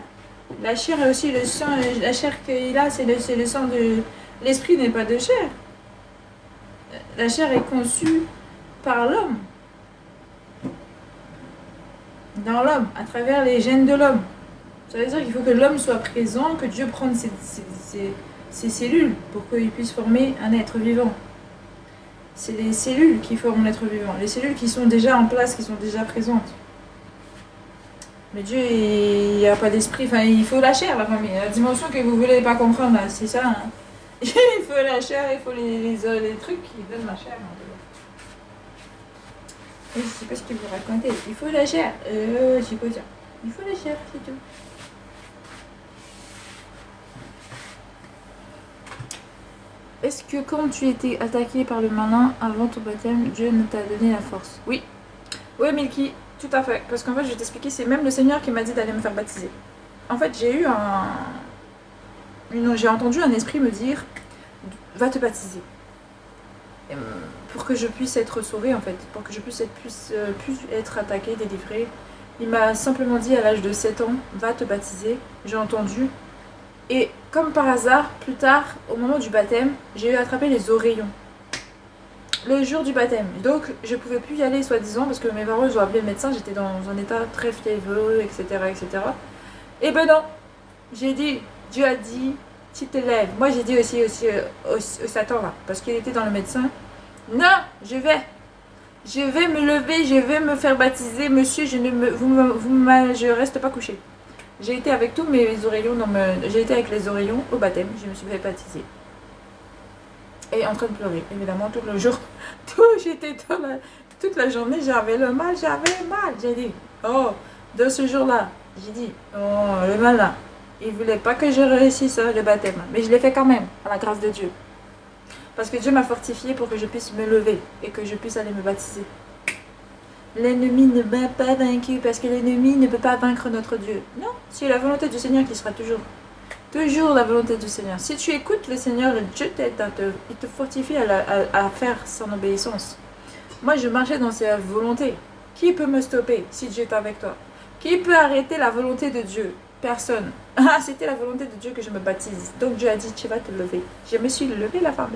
La chair est aussi le sang, la chair qu'il a, c'est le sang de... L'esprit n'est pas de chair. La chair est conçue par l'homme. Dans l'homme, à travers les gènes de l'homme. Ça veut dire qu'il faut que l'homme soit présent, que Dieu prenne ses cellules pour qu'il puisse former un être vivant. C'est les cellules qui forment l'être vivant, les cellules qui sont déjà en place, qui sont déjà présentes. Mais Dieu, il n'y a pas d'esprit, il faut la chair, la famille. La dimension que vous ne voulez pas comprendre, là, c'est ça. Hein. Il faut la chair, il faut les trucs qui donnent la chair. Je ne sais pas ce que vous racontez. Il faut la chair. C'est quoi ça? Il faut la chair, c'est tout. Est-ce que quand tu étais attaqué par le malin avant ton baptême, Dieu ne t'a donné la force? Oui. Oui, Milky, tout à fait. Parce qu'en fait, je vais t'expliquer, c'est même le Seigneur qui m'a dit d'aller me faire baptiser. En fait, j'ai entendu un esprit me dire, va te baptiser. Pour que je puisse être sauvée, en fait. Pour que je puisse être attaquée, délivrée. Il m'a simplement dit à l'âge de 7 ans, va te baptiser. J'ai entendu. Et comme par hasard, plus tard, au moment du baptême, j'ai eu attrapé les oreillons. Le jour du baptême. Donc, je pouvais plus y aller, soi-disant, parce que mes parents ont appelé le médecin, j'étais dans un état très fiévreux, etc., etc. Et ben non, j'ai dit, Dieu a dit, tu te lèves. Moi, j'ai dit aussi au Satan, là, parce qu'il était dans le médecin. Non, je vais me lever, je vais me faire baptiser, monsieur, je reste pas couché. J'ai été avec tous mes oreillons, j'ai été avec les oreillons au baptême, je me suis fait baptiser. Et en train de pleurer, évidemment, tout le jour. J'étais toute la journée, j'avais mal. J'ai dit, oh, de ce jour-là, J'ai dit, oh, le malin, il voulait pas que je réussisse le baptême. Mais je l'ai fait quand même, à la grâce de Dieu. Parce que Dieu m'a fortifié pour que je puisse me lever et que je puisse aller me baptiser. L'ennemi ne m'a pas vaincu parce que l'ennemi ne peut pas vaincre notre Dieu. Non, c'est la volonté du Seigneur qui sera toujours la volonté du Seigneur. Si tu écoutes le Seigneur, Dieu t'aide, il te fortifie à faire son obéissance. Moi, je marchais dans sa volonté. Qui peut me stopper si Dieu est avec toi? Qui peut arrêter la volonté de Dieu? Personne. Ah, c'était la volonté de Dieu que je me baptise. Donc Dieu a dit, tu vas te lever. Je me suis levée, la femme.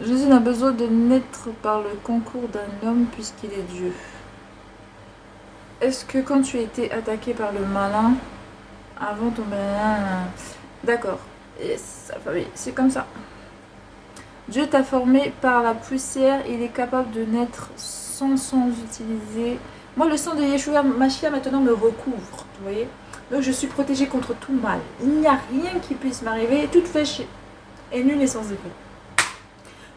Jésus n'a besoin de naître par le concours d'un homme puisqu'il est Dieu. Est-ce que quand tu as été attaqué par le malin, avant ton malin... D'accord. C'est comme ça. Dieu t'a formé par la poussière, il est capable de naître sans utiliser... Moi, le sang de Yeshua Mashiach maintenant me recouvre, vous voyez. Donc je suis protégée contre tout mal. Il n'y a rien qui puisse m'arriver, toute flèche est nulle et sans effet.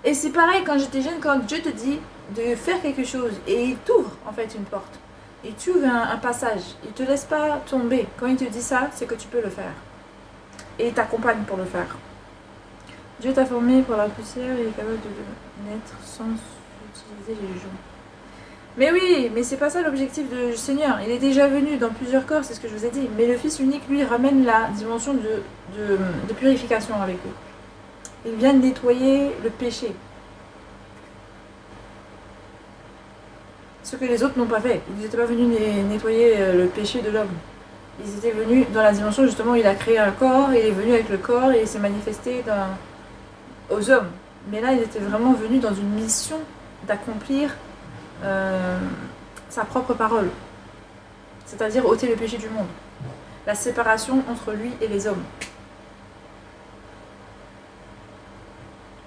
Et c'est pareil quand j'étais jeune, quand Dieu te dit de faire quelque chose et il t'ouvre en fait une porte. Il t'ouvre un passage, il ne te laisse pas tomber. Quand il te dit ça, c'est que tu peux le faire. Et il t'accompagne pour le faire. Dieu t'a formé pour la poussière et il est capable de naître sans utiliser les gens. Mais oui, mais c'est pas ça l'objectif du Seigneur. Il est déjà venu dans plusieurs corps, c'est ce que je vous ai dit. Mais le Fils unique, lui, ramène la dimension de purification avec lui. Il vient nettoyer le péché. Ce que les autres n'ont pas fait. Ils n'étaient pas venus nettoyer le péché de l'homme. Ils étaient venus dans la dimension justement où il a créé un corps, il est venu avec le corps et il s'est manifesté aux hommes. Mais là, il était vraiment venu dans une mission d'accomplir sa propre parole. C'est-à-dire ôter le péché du monde. La séparation entre lui et les hommes.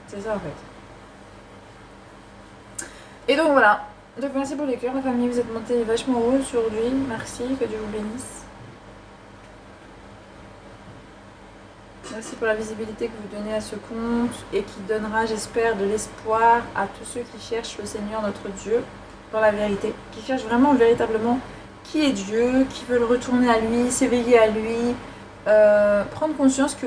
C'est ça en fait. Et donc voilà. Donc merci pour les cœurs, la famille, vous êtes montés vachement haut aujourd'hui. Merci, que Dieu vous bénisse. Merci pour la visibilité que vous donnez à ce compte et qui donnera, j'espère, de l'espoir à tous ceux qui cherchent le Seigneur, notre Dieu, dans la vérité. Qui cherchent vraiment, véritablement, qui est Dieu, qui veulent retourner à lui, s'éveiller à lui, prendre conscience que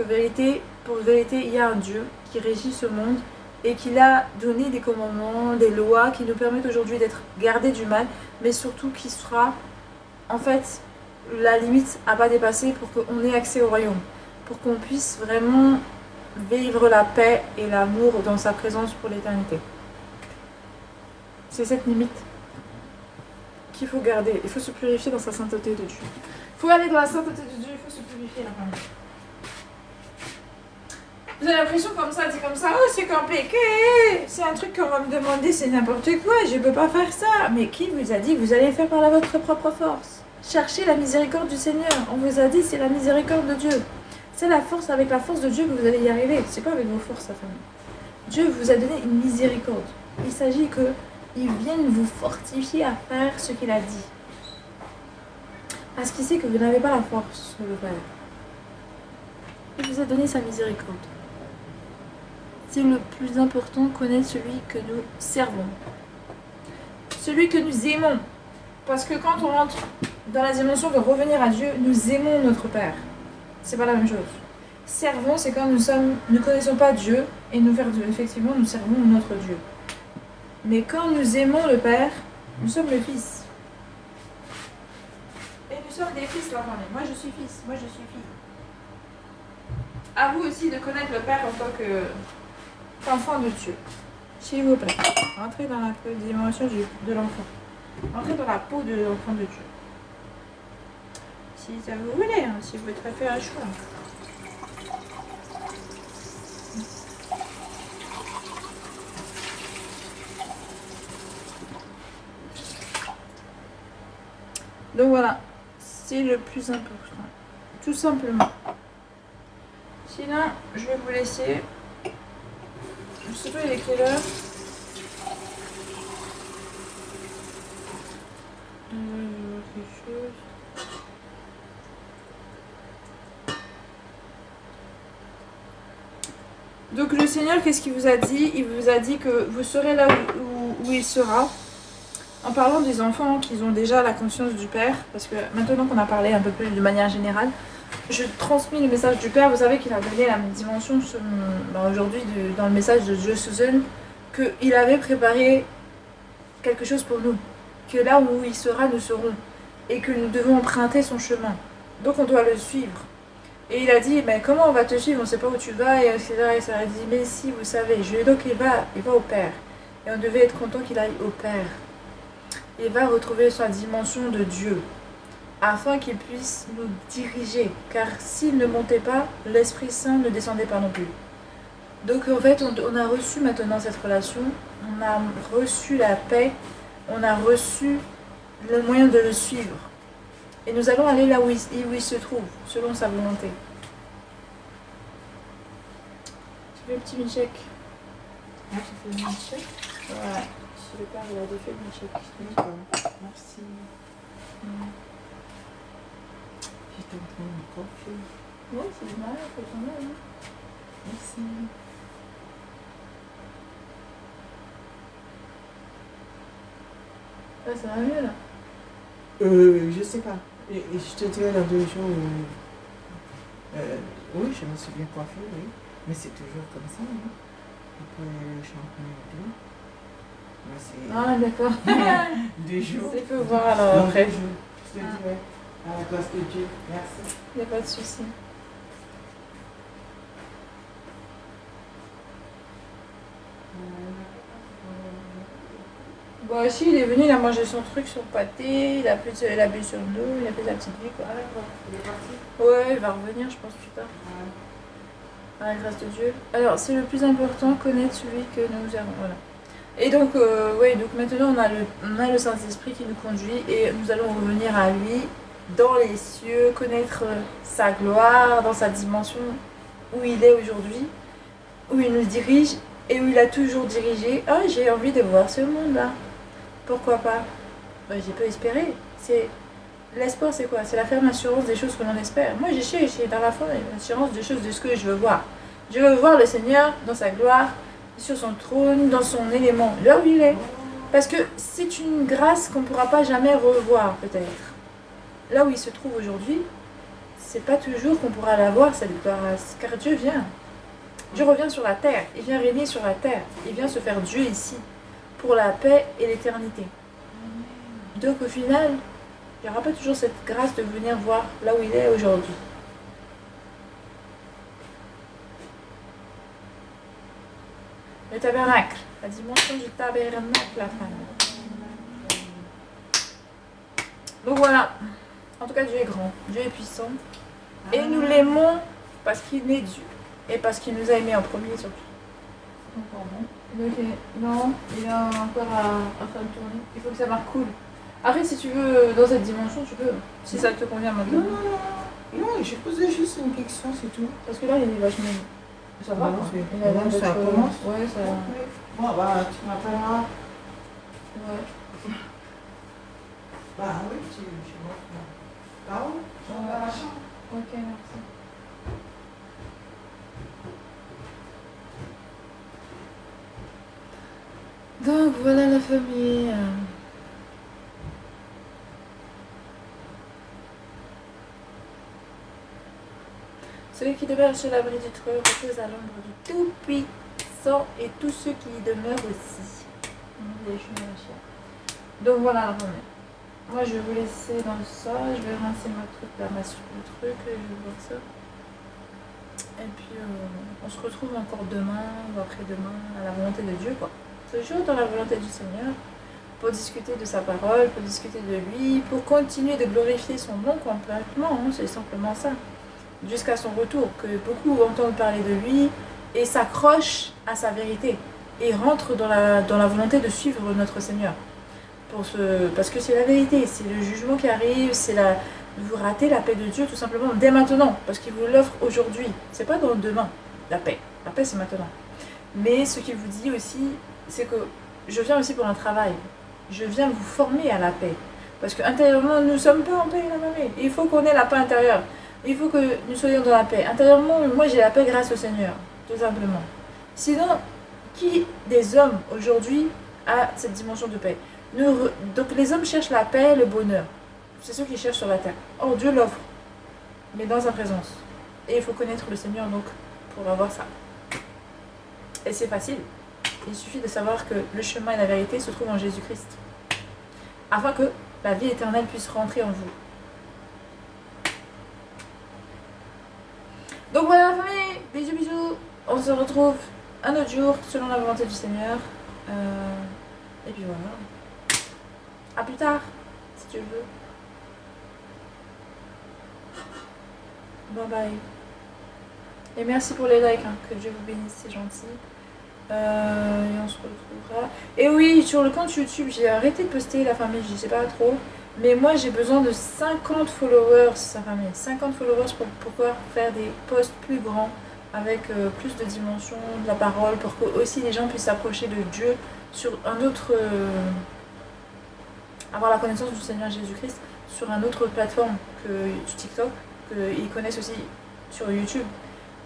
pour vérité, il y a un Dieu qui régit ce monde et qu'il a donné des commandements, des lois qui nous permettent aujourd'hui d'être gardés du mal, mais surtout qui sera, en fait, la limite à pas dépasser pour qu'on ait accès au royaume. Pour qu'on puisse vraiment vivre la paix et l'amour dans sa présence pour l'éternité. C'est cette limite qu'il faut garder. Il faut se purifier dans sa sainteté de Dieu. Il faut aller dans la sainteté de Dieu, il faut se purifier la famille. Vous avez l'impression comme ça, dit comme ça, oh c'est compliqué, c'est un truc qu'on va me demander, c'est n'importe quoi, je ne peux pas faire ça. Mais qui vous a dit que vous allez faire par votre propre force? Cherchez la miséricorde du Seigneur. On vous a dit c'est la miséricorde de Dieu. C'est la force, avec la force de Dieu que vous allez y arriver. C'est pas avec vos forces, la famille. Dieu vous a donné une miséricorde. Il s'agit qu'il vienne vous fortifier à faire ce qu'il a dit. Parce qu'il sait que vous n'avez pas la force de le faire. Il vous a donné sa miséricorde. C'est le plus important, connaître celui que nous servons. Celui que nous aimons. Parce que quand on rentre dans la dimension de revenir à Dieu, nous aimons notre Père. C'est pas la même chose. Servons, c'est quand nous ne connaissons pas Dieu et nous faire Dieu. Effectivement, nous servons notre Dieu. Mais quand nous aimons le Père, nous sommes le Fils. Et nous sommes des fils, la famille. Moi, je suis fils. Moi, je suis fille. À vous aussi de connaître le Père en tant qu'enfant de Dieu. S'il vous plaît, entrez dans la dimension de l'enfant. Entrez dans la peau de l'enfant de Dieu. Si ça vous voulez, hein, si vous préférez un choix. Donc voilà, c'est le plus important. Tout simplement. Sinon, je vais vous laisser. Je sais pas il est quelle heure. Quelque chose. Donc le Seigneur, qu'est-ce qu'il vous a dit? Il vous a dit que vous serez là où il sera. en parlant des enfants qui ont déjà la conscience du Père, parce que maintenant qu'on a parlé un peu plus de manière générale, je transmets le message du Père. Vous savez qu'il a donné la dimension aujourd'hui dans le message de Dieu Susan, qu'il avait préparé quelque chose pour nous, que là où il sera, nous serons, et que nous devons emprunter son chemin. Donc on doit le suivre. Et il a dit, mais comment on va te suivre, on ne sait pas où tu vas, et etc. Et ça a dit, mais si, vous savez. Donc il va au Père. Et on devait être content qu'il aille au Père. Il va retrouver sa dimension de Dieu, afin qu'il puisse nous diriger. Car s'il ne montait pas, l'Esprit Saint ne descendait pas non plus. Donc en fait, on a reçu maintenant cette relation, on a reçu la paix, on a reçu le moyen de le suivre. Et nous allons aller là où il se trouve, selon sa volonté. Tu fais le petit milkshake. Ah, tu fais le milkshake? Ouais. Si le père il a défait le milkshake. Merci. J'étais en train de café. Oui, c'est du mariage, faut s'en aller. Merci. Ouais, ça va mieux là. Je sais pas. Je te dirai dans 2 jours. Oui, je me suis bien coiffée, oui. Mais c'est toujours comme ça, hein. Après le shampoing et tout. Ah, d'accord. 2 jours. C'est peu voir alors après. 2 jours. Je te dirai. À la place de Dieu. Merci. Il n'y a pas de souci. Bon, aussi, il est venu, il a mangé son truc, son pâté, il a bu sur nous, il a fait sa petite vie, quoi. Il est parti? Ouais, il va revenir, je pense, plus tard. À la grâce de Dieu. Alors, c'est le plus important, connaître celui que nous avons. Voilà. Et donc, donc maintenant, on a le Saint-Esprit qui nous conduit et nous allons revenir à lui dans les cieux, connaître sa gloire, dans sa dimension où il est aujourd'hui, où il nous dirige et où il a toujours dirigé. Ah, j'ai envie de voir ce monde-là. Pourquoi pas? J'ai peu espéré. L'espoir, c'est quoi? C'est la ferme assurance des choses que l'on espère. Moi, j'ai dans la foi l'assurance des choses de ce que je veux voir. Je veux voir le Seigneur dans sa gloire, sur son trône, dans son élément, là où il est. Parce que c'est une grâce qu'on ne pourra pas jamais revoir, peut-être. Là où il se trouve aujourd'hui, c'est pas toujours qu'on pourra la voir, cette grâce. Car Dieu vient. Dieu revient sur la terre. Il vient régner sur la terre. Il vient se faire Dieu ici, pour la paix et l'éternité. Donc au final, il n'y aura pas toujours cette grâce de venir voir là où il est aujourd'hui. Le tabernacle, la dimension du tabernacle, la femme. Donc voilà, en tout cas Dieu est grand, Dieu est puissant. Et nous l'aimons parce qu'il est Dieu. Et parce qu'il nous a aimés en premier surtout. Ok, non, il est encore à faire une tournée. Il faut que ça marque cool. Après, si tu veux, dans cette dimension, tu peux. Si ça te convient maintenant. Non, je posais juste une question, c'est tout. Parce que là, il est vachement. Ça va, ça commence. Ouais, ça va. Bon, bah, tu m'appelleras. Ouais. Bah oui, tu m'appelles. Ah oui, on va à la chambre. Ok, merci. Donc voilà la famille. Celui qui demeure chez l'abri du trône repose à l'ombre du Tout-Puissant et tous ceux qui y demeurent aussi. Donc voilà la famille. Moi je vais vous laisser dans ça. Je vais rincer ma truc là, le truc, et je vais voir ça. Et puis on se retrouve encore demain ou après-demain à la volonté de Dieu, quoi. Toujours dans la volonté du Seigneur, pour discuter de sa parole, pour discuter de lui, pour continuer de glorifier son nom complètement, hein, c'est simplement ça. Jusqu'à son retour, que beaucoup entendent parler de lui et s'accrochent à sa vérité et rentrent dans la volonté de suivre notre Seigneur. Parce que c'est la vérité, c'est le jugement qui arrive, vous ratez la paix de Dieu tout simplement dès maintenant, parce qu'il vous l'offre aujourd'hui. C'est pas dans demain, la paix. La paix c'est maintenant. Mais ce qu'il vous dit aussi, c'est que je viens aussi pour un travail. Je viens vous former à la paix. Parce qu'intérieurement, nous ne sommes pas en paix, la mamie. Il faut qu'on ait la paix intérieure. Il faut que nous soyons dans la paix. Intérieurement, moi j'ai la paix grâce au Seigneur, tout simplement. Sinon, qui des hommes aujourd'hui a cette dimension de paix? Donc les hommes cherchent la paix, le bonheur. C'est ce qu'ils cherchent sur la terre. Or Dieu l'offre, mais dans sa présence. Et il faut connaître le Seigneur donc pour avoir ça. Et c'est facile. Il suffit de savoir que le chemin et la vérité se trouvent en Jésus-Christ. Afin que la vie éternelle puisse rentrer en vous. Donc voilà la famille, bisous bisous. On se retrouve un autre jour selon la volonté du Seigneur. Et puis voilà. A plus tard, si tu le veux. Bye bye. Et merci pour les likes, hein. Que Dieu vous bénisse, c'est gentil. Et on se retrouvera. Et oui, sur le compte YouTube, j'ai arrêté de poster la famille, je sais pas trop. Mais moi, j'ai besoin de 50 followers, sa famille. 50 followers pour pouvoir faire des posts plus grands, avec plus de dimensions de la parole, pour que aussi les gens puissent s'approcher de Dieu sur un autre... avoir la connaissance du Seigneur Jésus-Christ sur une autre plateforme que TikTok, qu'ils connaissent aussi sur YouTube.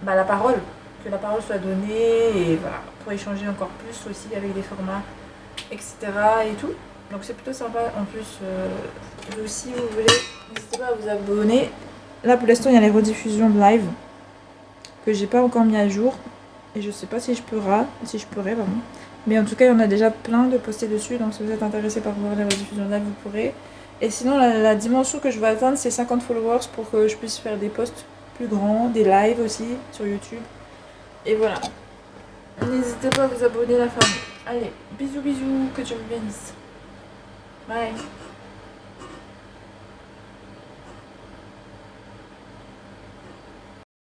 Bah, la parole, que la parole soit donnée, et voilà, pour échanger encore plus aussi avec des formats, etc. et tout. Donc c'est plutôt sympa. En plus, si vous voulez, n'hésitez pas à vous abonner. Là pour l'instant il y a les rediffusions de live que j'ai pas encore mis à jour. Et je sais pas si je pourrais, pardon. Mais en tout cas il y en a déjà plein de postés dessus. Donc si vous êtes intéressé par voir les rediffusions de live, vous pourrez. Et sinon la dimension que je veux atteindre c'est 50 followers pour que je puisse faire des posts plus grands, des lives aussi sur YouTube. Et voilà. N'hésitez pas à vous abonner la famille. Allez, bisous bisous, que Dieu vous bénisse. Bye.